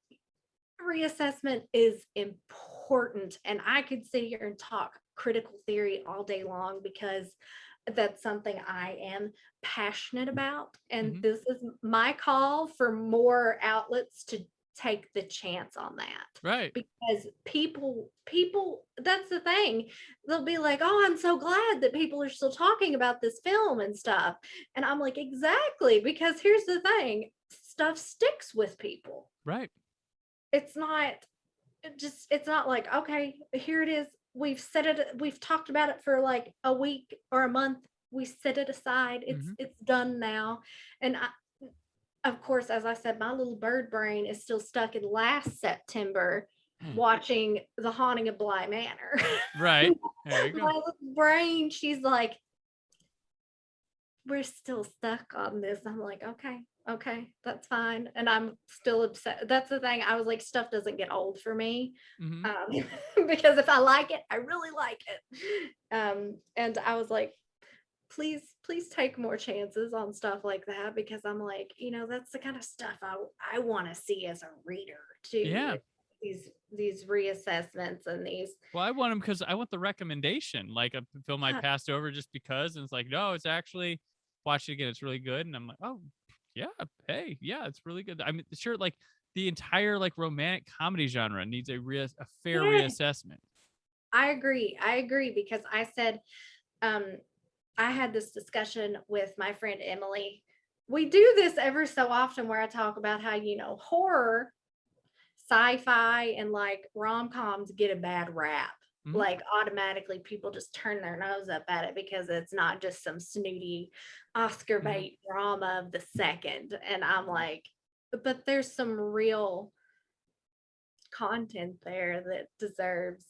reassessment is important, and I could sit here and talk critical theory all day long because that's something I am passionate about, and this is my call for more outlets to take the chance on that. Right. Because people, that's the thing, they'll be like, oh, I'm so glad that people are still talking about this film and stuff, and I'm like, exactly, because here's the thing, stuff sticks with people. Right. It's not like, okay, here it is, we've talked about it for like a week or a month, we set it aside, it's done now. And of course, as I said, my little bird brain is still stuck in last September watching The Haunting of Bly Manor. Right. There you go. My little brain, she's like, we're still stuck on this. I'm like, okay, that's fine. And I'm still upset. That's the thing. I was like, stuff doesn't get old for me. Hmm. Because if I like it, I really like it. And I was like, please take more chances on stuff like that, because I'm like, that's the kind of stuff I want to see as a reader too. Yeah. These reassessments and these. Well, I want them because I want the recommendation, like a film I Yeah. passed over just because, and it's like, no, it's actually watch it again. It's really good, and I'm like, oh, yeah, hey, yeah, it's really good. I mean, sure, like the entire like romantic comedy genre needs a fair Yeah. reassessment. I agree because I said, I had this discussion with my friend Emily. We do this ever so often where I talk about how, horror, sci-fi, and like rom-coms get a bad rap. Mhm. Like automatically people just turn their nose up at it because it's not just some snooty Oscar bait drama of the second. And I'm like, but there's some real content there that deserves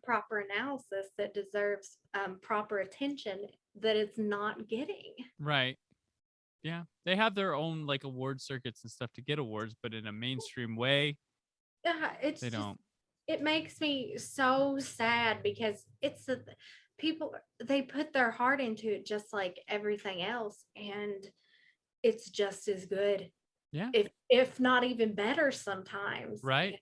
proper analysis, that deserves proper attention, that it's not getting. Right. Yeah. They have their own like award circuits and stuff to get awards, but in a mainstream way, It's they just, don't. it makes me so sad because it's the people, they put their heart into it just like everything else, and it's just as good, Yeah. if not even better sometimes. Right.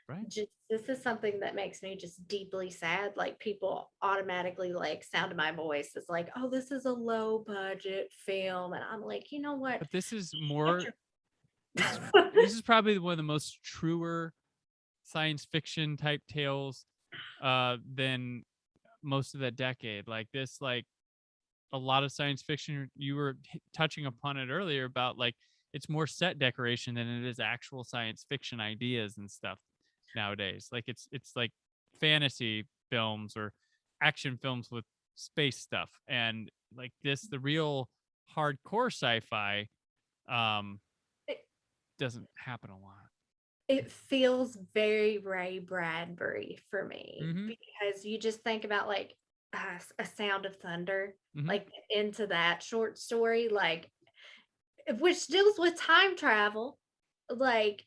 Right. Just, this is something that makes me just deeply sad. Like people automatically like sound of my voice is like, oh, this is a low budget film, and I'm like, you know what? But this is more. Get This is probably one of the most truer science fiction type tales than most of that decade. Like this, like a lot of science fiction, you were touching upon it earlier about like it's more set decoration than it is actual science fiction ideas and stuff nowadays. Like it's like fantasy films or action films with space stuff, and like this, the real hardcore sci-fi um it, doesn't happen a lot. it feels very Ray Bradbury for me, Mm-hmm. because you just think about like a Sound of Thunder, Mm-hmm. like into that short story, like which deals with time travel, like,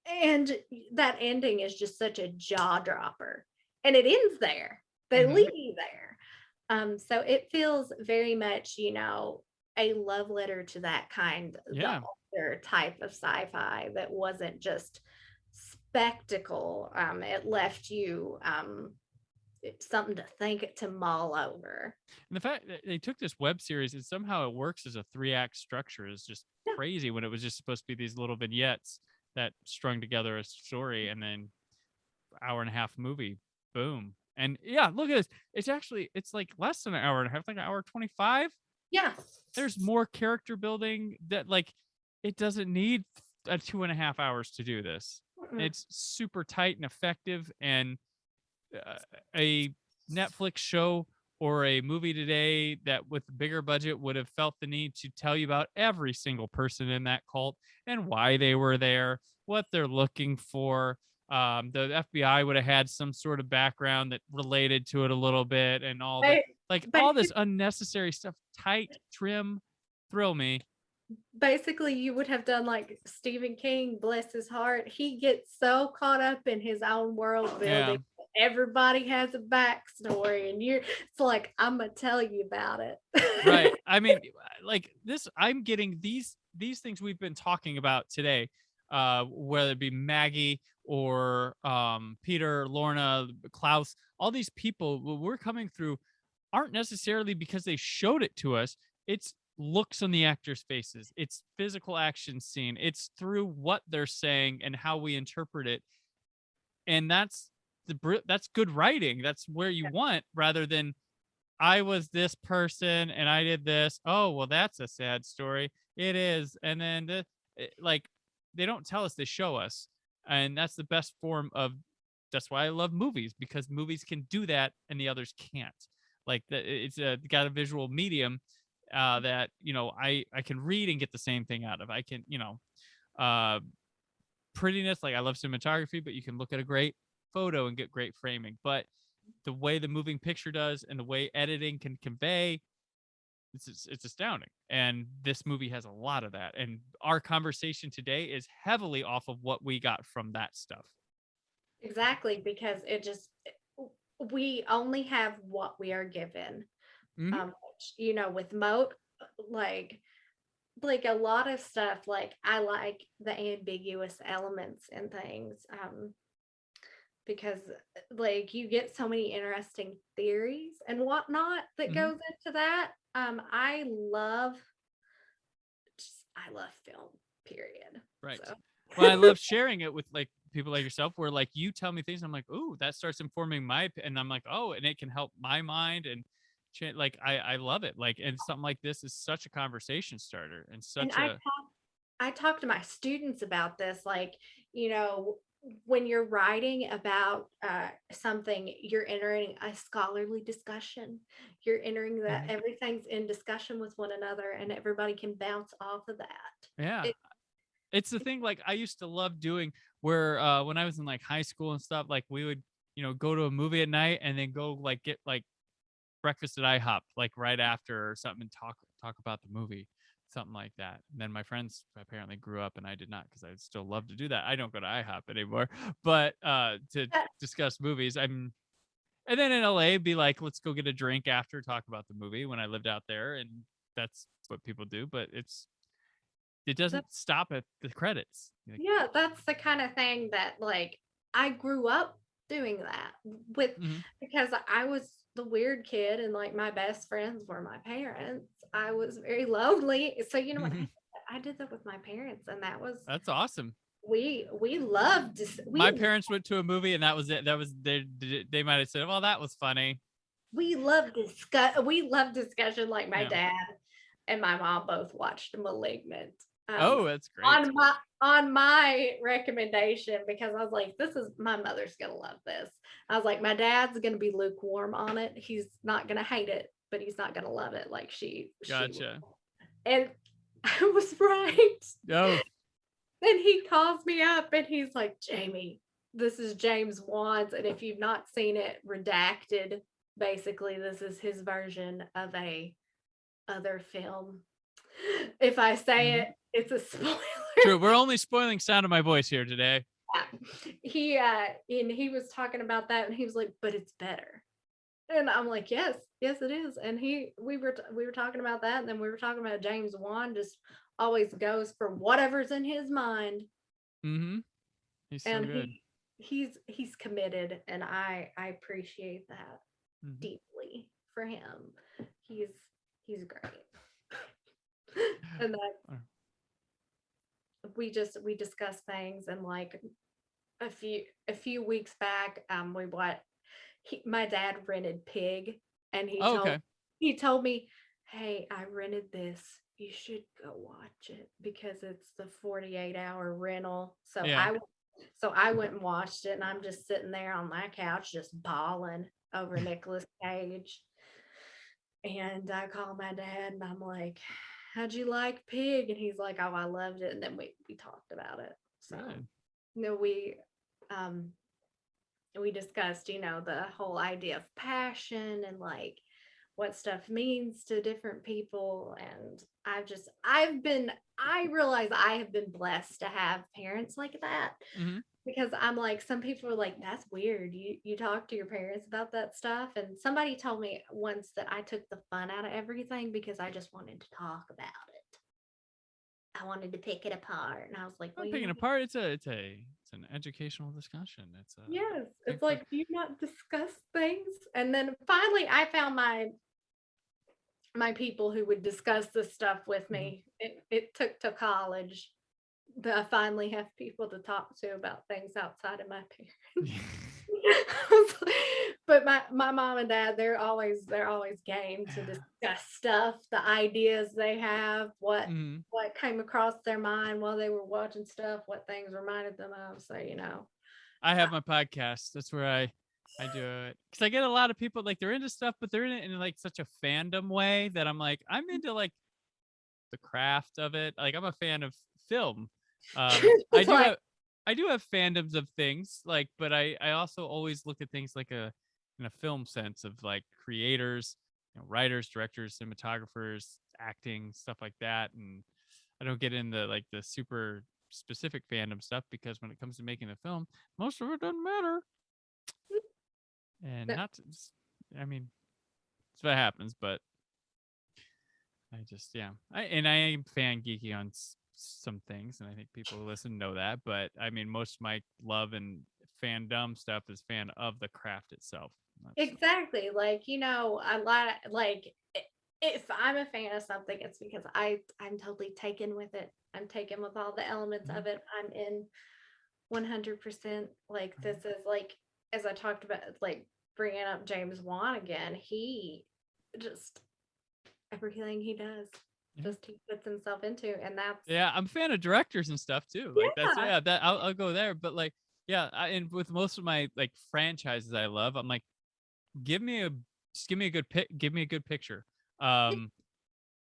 and that ending is just such a jaw dropper, and it ends there. They Mm-hmm. leave you there. So it feels very much, a love letter to that kind, the Yeah. older type of sci-fi that wasn't just spectacle. It left you something to think, to mull over. And the fact that they took this web series and somehow it works as a 3-act structure is just Yeah. crazy, when it was just supposed to be these little vignettes that strung together a story, and then hour and a half movie, boom. And yeah, look at this. It's like less than an hour and a half, like an hour 25. Yeah. There's more character building that like it doesn't need 2.5 hours to do this. Mm. It's super tight and effective, and a Netflix show or a movie today that with a bigger budget would have felt the need to tell you about every single person in that cult and why they were there, what they're looking for. The FBI would have had some sort of background that related to it a little bit, and all that, like But all this unnecessary stuff, tight, trim, thrill me. basically you would have done like Stephen King, bless his heart. He gets so caught up in his own world building. Yeah. Everybody has a backstory, and it's like, I'm gonna tell you about it. Right. I mean, like this, I'm getting these things we've been talking about today, whether it be Maggie or Peter, Lorna, Klaus, all these people we're coming through aren't necessarily because they showed it to us. It's looks on the actors' faces. It's physical action scene. It's through what they're saying and how we interpret it. And that's good writing. That's where you want, rather than I was this person and I did this. Oh, well, that's a sad story. It is. And then like they don't tell us, they show us. And that's the best form of, that's why I love movies, because movies can do that and the others can't. Like it's got a visual medium that, I can read and get the same thing out of. I can, uh, prettiness. Like I love cinematography, but you can look at a great photo and get great framing. But the way the moving picture does and the way editing can convey, it's astounding. And this movie has a lot of that. And our conversation today is heavily off of what we got from that stuff. Exactly, because we only have what we are given. Mhm. With like a lot of stuff, like I like the ambiguous elements and things, because like you get so many interesting theories and whatnot that Mhm. goes into that. I love film, period. Right. So Well, I love sharing it with like people like yourself, where like you tell me things, I'm like, oh, that starts informing and I'm like, oh, and it can help my mind and like I love it. Like, and something like this is such a conversation starter and and such a I talk to my students about this, like, when you're writing about something, you're entering a scholarly discussion. You're entering that Mhm. everything's in discussion with one another, and everybody can bounce off of that. Yeah. It, It's the thing like I used to love doing where when I was in like high school and stuff, like we would, go to a movie at night and then go like get like breakfast at IHOP like right after or something and talk about the movie, something like that. And then my friends apparently grew up and I did not, because I still love to do that. I don't go to IHOP anymore, but to that- discuss movies. And then in LA be like, let's go get a drink after, talk about the movie when I lived out there, and that's what people do. But it that- doesn't stop at the credits. Like, yeah, that's the kind of thing that like I grew up doing that with, mhm. because I was the weird kid and like my best friends were my parents. I was very lonely. So what, I did that with my parents, and that was, That's awesome. we loved My parents went to a movie and that was it. That was they might have said, well, that was funny. we love discussion. Like my Yeah. dad and my mom both watched Malignant, Oh, that's great. on my recommendation, because I was like, this is, my mother's gonna love this. I was like, my dad's gonna be lukewarm on it. He's not gonna hate it, but he's not gonna love it like she Gotcha. and I was right. Oh, Then he calls me up and he's like, Jamie, this is James Wan's. And if you've not seen it, redacted, basically, this is his version of a other film. If I say it, it's a spoiler. true. We're only spoiling sound of my voice here today. And he was talking about that and he was like, but it's better. And I'm like, yes, it is. And we were talking about that, and then we were talking about James Wan just always goes for whatever's in his mind. Mm-hmm. He's so And good. he's committed, and I appreciate that Mhm. deeply for him. He's great. And that we discuss things, and like a few weeks back, my dad rented Pig, and Oh, okay. he told me, hey, I rented this, you should go watch it, because it's the 48-hour rental. Yeah. So I went and watched it, and I'm just sitting there on my couch just bawling over Nicolas Cage. And I call my dad and I'm like, how'd you like Pig? And he's like, oh, I loved it. And then we talked about it. So Good. um we discussed, the whole idea of passion and like what stuff means to different people. And I realize I have been blessed to have parents like that, Mm-hmm. because I'm like, some people are like, that's weird. You talk to your parents about that stuff. And somebody told me once that I took the fun out of everything because I just wanted to talk about it. I wanted to pick it apart. And I was like, I'm well, picking apart. It's an educational discussion. It's a yes, big it's like, do you not discuss things? And then finally I found my people who would discuss this stuff with me. It took to college that I finally have people to talk to about things outside of my parents. But my mom and dad, they're always game to discuss stuff, the ideas they have, what Mm-hmm. came across their mind while they were watching stuff, what things reminded them of. So I have my podcast. That's where I do it, because I get a lot of people like they're into stuff, but they're in it in like such a fandom way that I'm like, I'm into like the craft of it. Like I'm a fan of film. I do like, have I do have fandoms of things, like, but I also always look at things like in a film sense of like creators, writers, directors, cinematographers, acting, stuff like that. And I don't get into like the super specific fandom stuff because when it comes to making a film, most of it doesn't matter. And No, not, I mean, it's what happens, but I just, yeah. I am fan geeky on some things, and I think people who listen know that. But I mean, most of my love and fandom stuff is fan of the craft itself. exactly. Like, I like if I'm a fan of something, it's because I'm totally taken with it. I'm taken with all the elements Mhm. of it. I'm in 100%. Like, this is like, as I talked about, like bringing up James Wan again, he just, everything he does, Yeah. just he puts himself into, and that's, Yeah, I'm a fan of directors and stuff too. Like that's yeah, that I'll go there. But like, yeah, and with most of my like franchises I love, I'm like, give me a just give me a good give me a good picture. Um,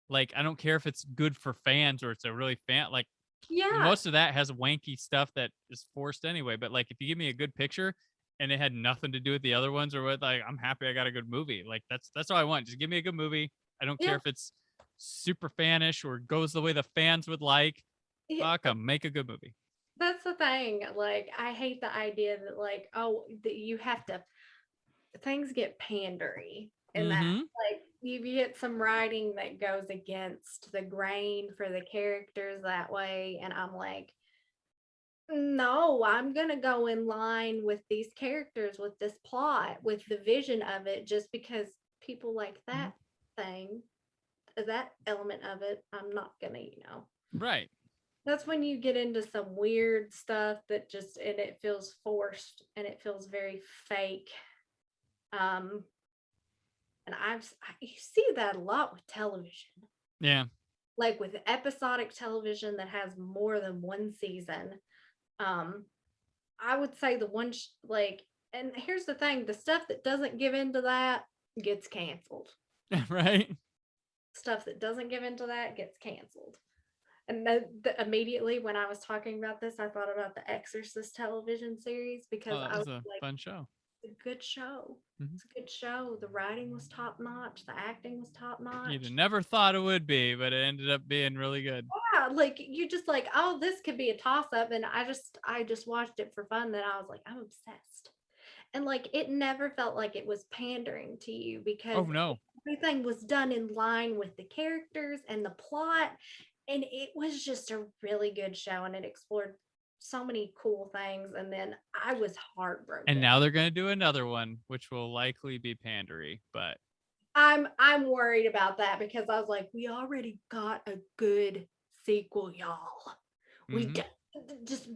like I don't care if it's good for fans or it's a really fan like yeah, most of that has wanky stuff that is forced anyway. But like if you give me a good picture and it had nothing to do with the other ones or what, like I'm happy I got a good movie. Like that's all I want. Just give me a good movie. I don't care yeah, if it's super fanish or goes the way the fans would like. yeah. Fuck 'em, make a good movie. That's the thing. Like, I hate the idea that, like, oh, that you have to, things get pandery, and that, Mm-hmm. like, you get some writing that goes against the grain for the characters that way. And I'm like, no, I'm going to go in line with these characters, with this plot, with the vision of it, just because people like Mm-hmm. that thing, that element of it. I'm not going to. Right. That's when you get into some weird stuff that just, and it feels forced and it feels very fake. Um, and you see that a lot with television, Yeah. like with episodic television that has more than one season. Um, I would say the one like, and here's the thing: the stuff that doesn't give into that gets canceled. Right. Stuff that doesn't give into that gets canceled. And immediately when I was talking about this, I thought about the Exorcist television series, because Oh, that I was was a like, fun show. it's a good show. Mhm. It's a good show. The writing was top notch. The acting was top You'd have notch. never thought it would be, but it ended up being really good. Yeah, like you just like, oh, this could be a toss up, and I just watched it for fun. And I was like, I'm obsessed. And like, it never felt like it was pandering to you, Oh because no. everything was done in line with the characters and the plot, and it was just a really good show, and it explored so many cool things. And then I was And heartbroken. now they're gonna do another one, which will likely be pandery, but I'm worried about that, because I was like, we already got a good sequel, y'all. We mm-hmm. just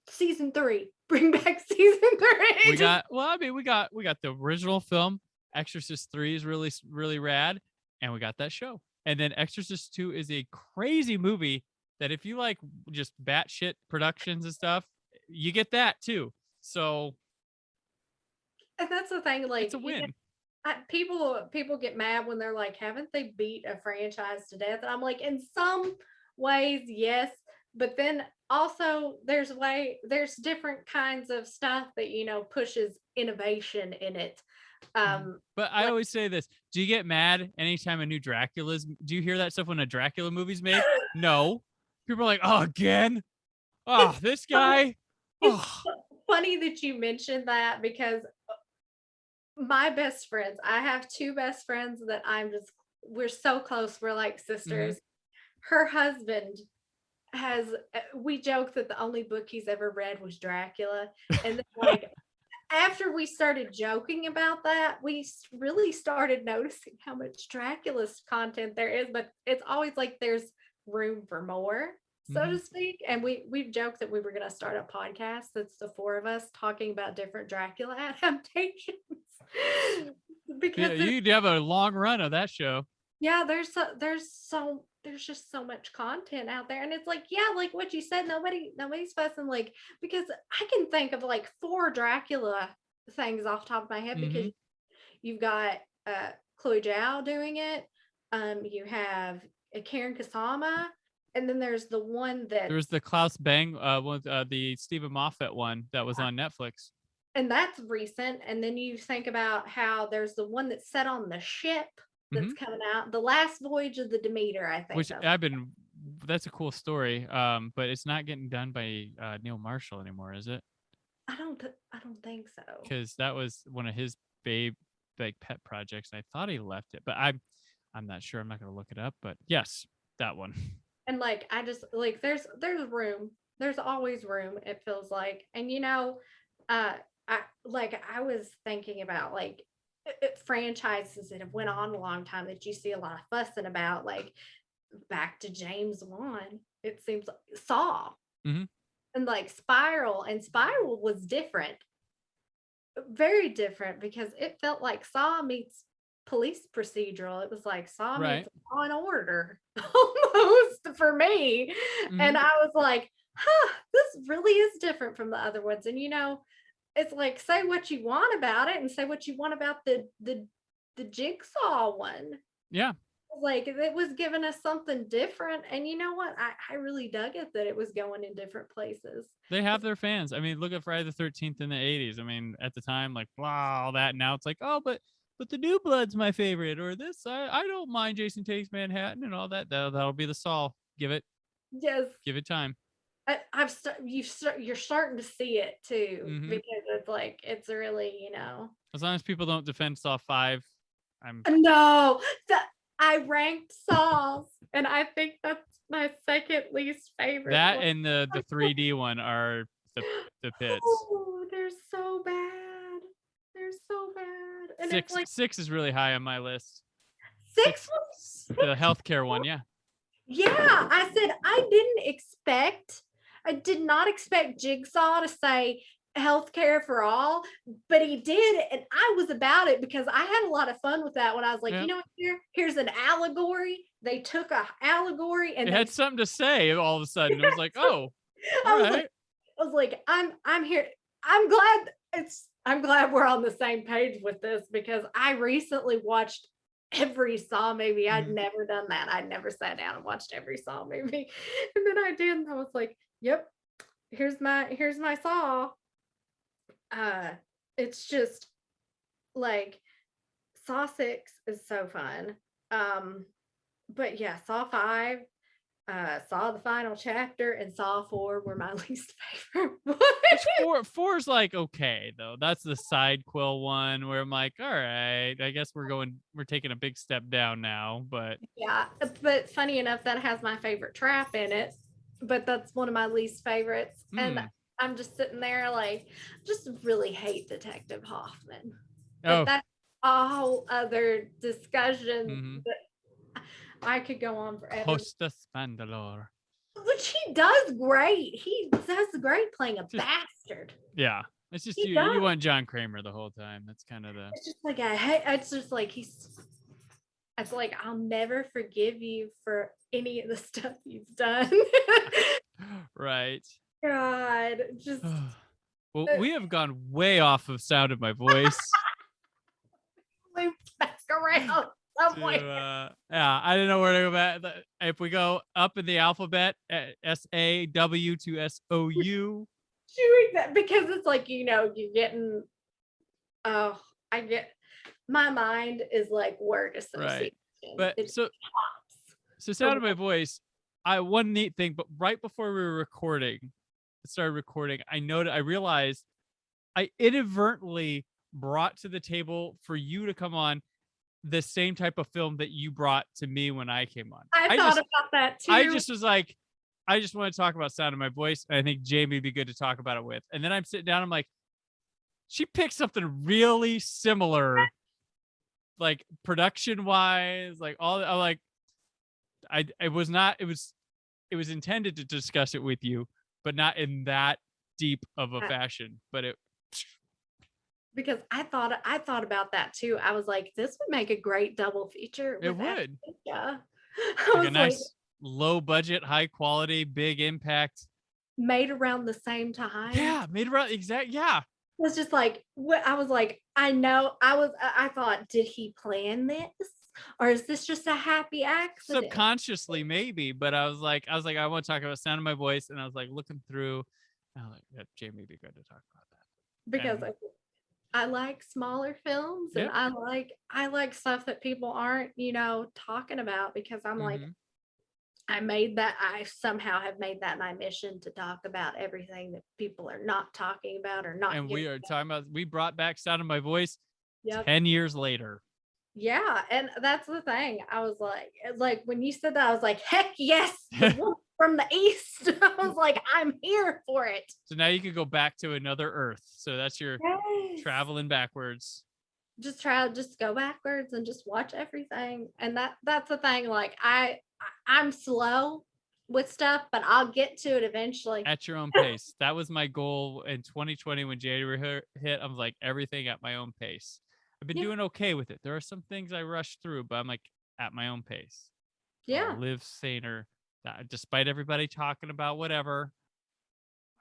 season 3. Bring back season 3. We got well, I mean, we got the original film. Exorcist 3 is really rad, and we got that show. And then Exorcist 2 is a crazy movie that if you like just batshit productions and stuff, you get that too. So And that's the thing, it's like, a win. people get mad when they're like, haven't they beat a franchise to death? And I'm like, in some ways, yes, but then also there's different kinds of stuff that pushes innovation in it. Mhm. Um, But I like, always say this: do you get mad anytime a new Dracula's? Do you hear that stuff when a Dracula movie's made? No. People are like, "Oh, again? Oh, it's this funny, guy? it's Oh." funny that you mentioned that, because my best friends, I have two best friends that we're so close, we're like Mhm. sisters. Her husband we joke that the only book he's ever read was Dracula. And then, like, after we started joking about that, we really started noticing how much Dracula's content there is, but it's always like there's room for more, so to Mhm. speak. And we've joked that we were going to start a podcast that's the four of us talking about different Dracula adaptations. Yeah, Because you'd have a long run of that show. yeah, there's just so much content out there. And it's like, yeah, like what you said, nobody's fussing, like, because I can think of like 4 Dracula things off the top of my head, because Mhm. you've got Chloe Zhao doing it. You have Karen Kasama, And then there's the one that There was the Klaus Bang, the Stephen Moffat one that was on Netflix. and that's recent. And then you think about how there's the one that's set on the ship that's coming out, The Last Voyage of the Demeter, I think. Which that's a cool story. But it's not getting done by Neil Marshall anymore, is it? I don't think so. Because that was one of his pet projects. I thought he left it, but I'm not sure. I'm not going to look it up. But yes, that one. And like I just like there's room. There's always room. It feels like, and I was thinking about like franchises that have went on a long time that you see a lot of fussing about, like back to James Wan. It seems like Saw. And like Spiral was different, very different, because it felt like Saw meets police procedural. It was like Saw meets Law and Order almost for me. And I was like, this really is different from the other ones. And it's like, say what you want about it and say what you want about the Jigsaw one. Yeah. Like it was giving us something different, and you know what, I really dug it that it was going in different places. They have their fans. I mean, look at Friday the 13th in the 80s. I mean, at the time, like blah, all that. Now it's like, oh, but the New Blood's my favorite, or this I don't mind Jason Takes Manhattan and all that. That'll be the Saw. Give it time. You're starting to see it too, because it's like it's really as long as people don't defend Saw 5, no. I ranked Saws, and I think that's my second least favorite. That one. and the 3D one are the pits. Oh, they're so bad. They're so bad. And it's like 6 is really high on my list. 6 the healthcare one, yeah. Yeah, I said I did not expect Jigsaw to say healthcare for all, but he did, and I was about it because I had a lot of fun with that when I was like, here's an allegory. They took a allegory and it had something to say all of a sudden. It was like, oh, I was like, I'm here. I'm glad we're on the same page with this, because I recently watched every Saw movie. I'd never done that. I'd never sat down and watched every Saw movie. And then I did, and I was like, yep, here's my Saw. It's just like Saw 6 is so fun. But yeah, Saw 5, Saw the Final Chapter, and Saw 4 were my least favorite. Four is like okay though. That's the side quill one where I'm like, all right, I guess we're taking a big step down now. But yeah, but funny enough, that has my favorite trap in it, but that's one of my least favorites. And I'm just sitting there like, just really hate Detective Hoffman. But that's a whole other discussion that I could go on forever. Hostess Mandalore. Which he does great. He does great playing a bastard. Yeah. It's just you want John Kramer the whole time. That's kind of the. It's just like it's just like it's like, I'll never forgive you for any of the stuff you've done. Right. God, just well, we have gone way off of Sound of My Voice. Loop back around somewhere. Yeah, I don't know where to go back. If we go up in the alphabet, SAW to SOU. Doing that because it's like, you're getting. Oh, I get. My mind is like word association. Right. But so Sound of My Voice. One neat thing, but right before we were started recording, I realized I inadvertently brought to the table for you to come on the same type of film that you brought to me when I came on. I thought about that too. I just was like, I just want to talk about Sound of My Voice. And I think Jamie would be good to talk about it with. And then I'm sitting down, I'm like, she picked something really similar, like production wise, like all. I'm like, it was intended to discuss it with you, but not in that deep of a fashion. But because I thought about that too. I was like, this would make a great double feature. It would. Yeah. Like a nice low budget, high quality, big impact. Made around the same time. Yeah, made around yeah. It was just like what I was like, I know I thought, did he plan this? Or is this just a happy accident? Subconsciously, maybe, but I was like, I want to talk about Sound of My Voice, and I was like looking through. I was like, yeah, Jamie would be good to talk about that. Because And, I like smaller films, and yep. I like stuff that people aren't, talking about, because I'm like, Mm-hmm. I somehow have made that my mission to talk about everything that people are not talking about or not And giving. we are talking about. We brought back Sound of My Voice. Yep. 10 years later. Yeah, and that's the thing. I was like when you said that, I was like, heck yes, the woman from the east. I was like, I'm here for it. So now you can go back to another Earth. So that's your Yes. traveling backwards. Just go backwards and just watch everything. And that's the thing. Like I'm slow with stuff, but I'll get to it eventually. At your own pace. That was my goal in 2020 when January hit. I was like, everything at my own pace. I've been doing okay with it. There are some things I rush through, but I'm like at my own pace. Yeah. I'll live saner. Despite everybody talking about whatever,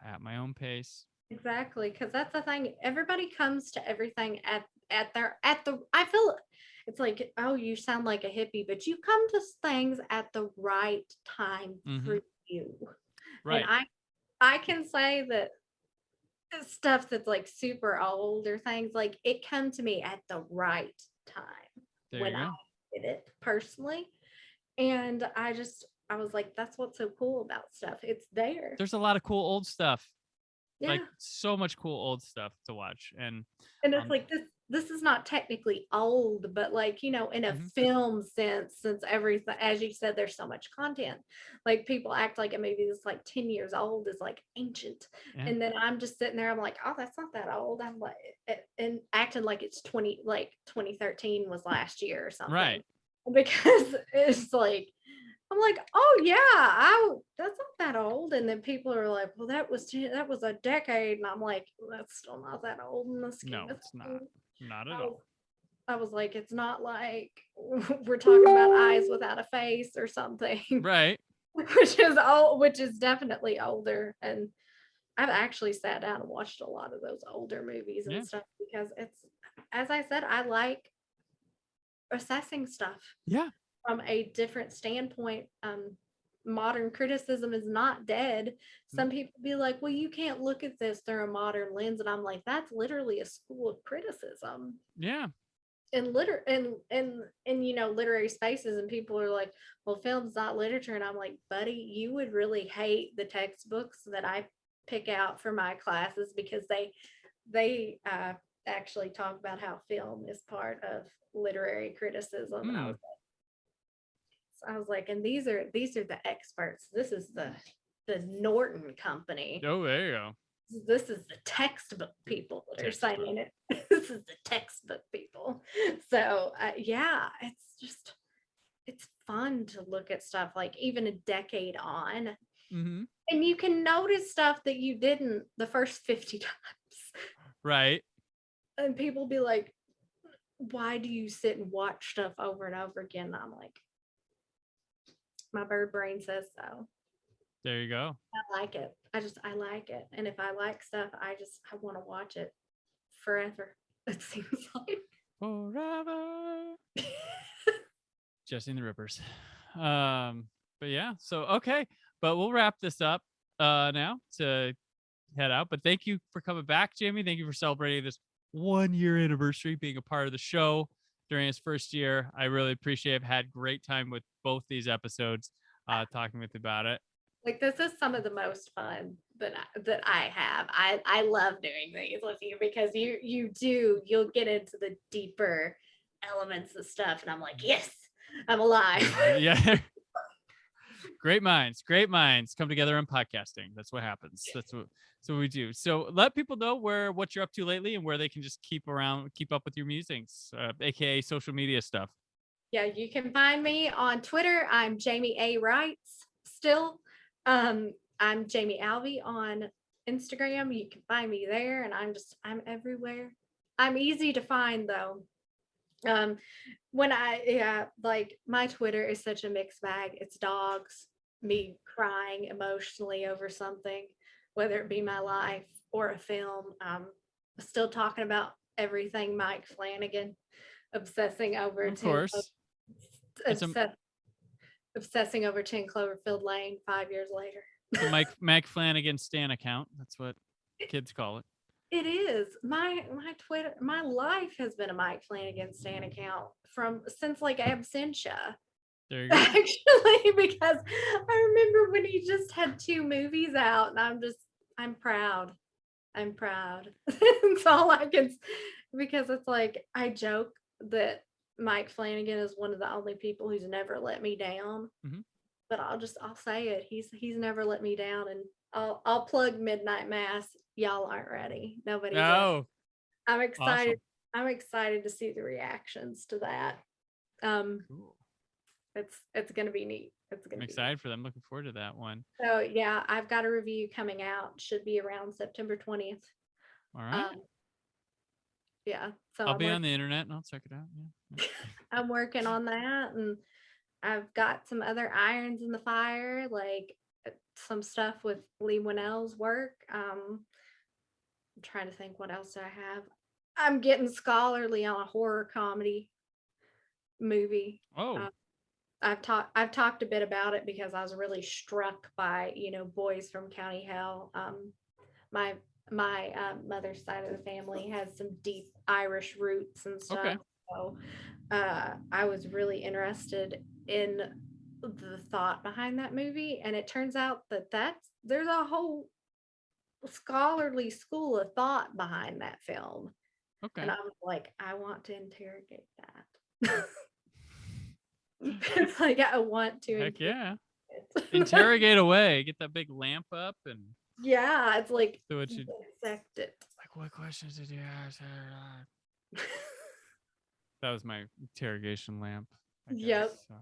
at my own pace. Exactly, because that's the thing. Everybody comes to everything at the. I feel it's like, oh, you sound like a hippie, but you come to things at the right time for you. Right. And I can say that stuff that's like super old or things, like it come to me at the right time when I did it personally. And I was like, that's what's so cool about stuff. It's there. There's a lot of cool old stuff. Yeah. Like so much cool old stuff to watch. And it's like this is not technically old, but like, in a film sense, since everything, as you said, there's so much content, like people act like a movie that's like 10 years old is like ancient. Yeah. And then I'm just sitting there, I'm like, oh, that's not that old. I'm like, and acting like it's 2013 was last year or something. Right. Because it's like, I'm like, oh yeah, that's not that old. And then people are like, well, that was a decade. And I'm like, well, that's still not that old in the scheme. No, it's not. Not at all. I was like, it's not like we're talking about eyes without a face or something. Right. which is definitely older. And I've actually sat down and watched a lot of those older movies and stuff, because it's, as I said, I like assessing stuff. Yeah. From a different standpoint. Modern criticism is not dead. Some people be like, well, you can't look at this through a modern lens. And I'm like, that's literally a school of criticism. Yeah. And literary spaces, and people are like, well, film's not literature. And I'm like, buddy, you would really hate the textbooks that I pick out for my classes, because they actually talk about how film is part of literary criticism. And I was like, and these are the experts. This is the Norton Company. Oh, there you go. This is the textbook people that are saying it. This is the textbook people. So yeah, it's fun to look at stuff like even a decade on, and you can notice stuff that you didn't the first 50 times. Right. And people be like, why do you sit and watch stuff over and over again? And I'm like, my bird brain says so. There you go. I like it. I like it. And if I like stuff, I want to watch it forever. It seems like forever. Jesse and the Rippers. But yeah, so okay. But we'll wrap this up now to head out. But thank you for coming back, Jamie. Thank you for celebrating this 1-year anniversary, being a part of the show during its first year. I really appreciate it. I've had great time with both these episodes, talking with you about it. Like, this is some of the most fun that I have. I love doing these with you, because you'll get into the deeper elements of stuff, and I'm like, yes, I'm alive. Yeah. Great minds come together in podcasting. That's what happens. That's what we do. So let people know what you're up to lately, and where they can just keep up with your musings, aka social media stuff. Yeah, you can find me on Twitter. I'm Jamie A. Wrights still. I'm Jamie Alvey on Instagram. You can find me there, and I'm everywhere. I'm easy to find though. When like, my Twitter is such a mixed bag. It's dogs, me crying emotionally over something, whether it be my life or a film. Still talking about everything Mike Flanagan, obsessing over of course. obsessing over 10 Cloverfield Lane 5 years later. The Mike Flanagan Stan account. That's what kids call it. It is. My Twitter, my life has been a Mike Flanagan Stan account since like absentia. There you go. Actually, because I remember when he just had 2 movies out, and I'm proud. That's all I can, because it's like, I joke that Mike Flanagan is one of the only people who's never let me down. Mm-hmm. But I'll say it. He's never let me down, and I'll plug Midnight Mass. Y'all aren't ready. Nobody. No. I'm excited. Awesome. I'm excited to see the reactions to that. Cool. It's gonna be neat. I'm excited for them. Looking forward to that one. So yeah, I've got a review coming out. Should be around September 20th. All right. Yeah. So I'll be on the internet and I'll check it out. Yeah. I'm working on that, and I've got some other irons in the fire, like some stuff with Lee Winnell's work. I'm trying to think, what else do I have? I'm getting scholarly on a horror comedy movie. Oh. I've talked a bit about it because I was really struck by, Boys from County Hell. My mother's side of the family has some deep Irish roots and stuff. Okay. So I was really interested in the thought behind that movie, and it turns out that there's a whole scholarly school of thought behind that film. Okay. And I was like, I want to interrogate that. It's like, I want to. Heck yeah. Interrogate away. Get that big lamp up and. Yeah, it's like. So what you dissect it. Like, what questions did you ask? That was my interrogation lamp. Yep. So.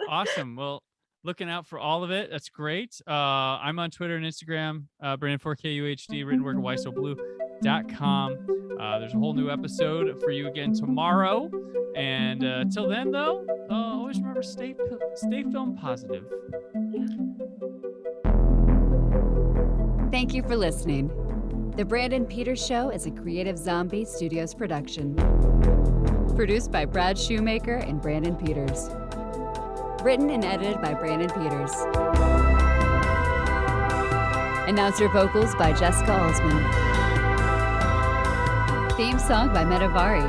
Awesome. Well, looking out for all of it. That's great. I'm on Twitter and Instagram, Brandon4KUHD, written work at whysoblue.com. There's a whole new episode for you again tomorrow. And till then, though, always remember, stay film positive. Thank you for listening. The Brandon Peters Show is a Creative Zombie Studios production. Produced by Brad Shoemaker and Brandon Peters. Written and edited by Brandon Peters. Announcer vocals by Jessica Alsman. Theme song by Metavari.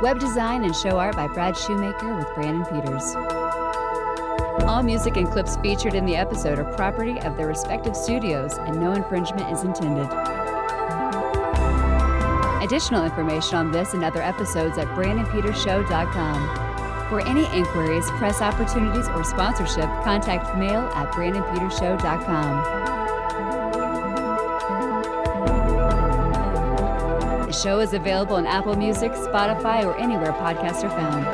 Web design and show art by Brad Shoemaker with Brandon Peters. All music and clips featured in the episode are property of their respective studios, and no infringement is intended. Additional information on this and other episodes at BrandonPetersShow.com. For any inquiries, press opportunities, or sponsorship, contact mail at BrandonPetersShow.com. The show is available on Apple Music, Spotify, or anywhere podcasts are found.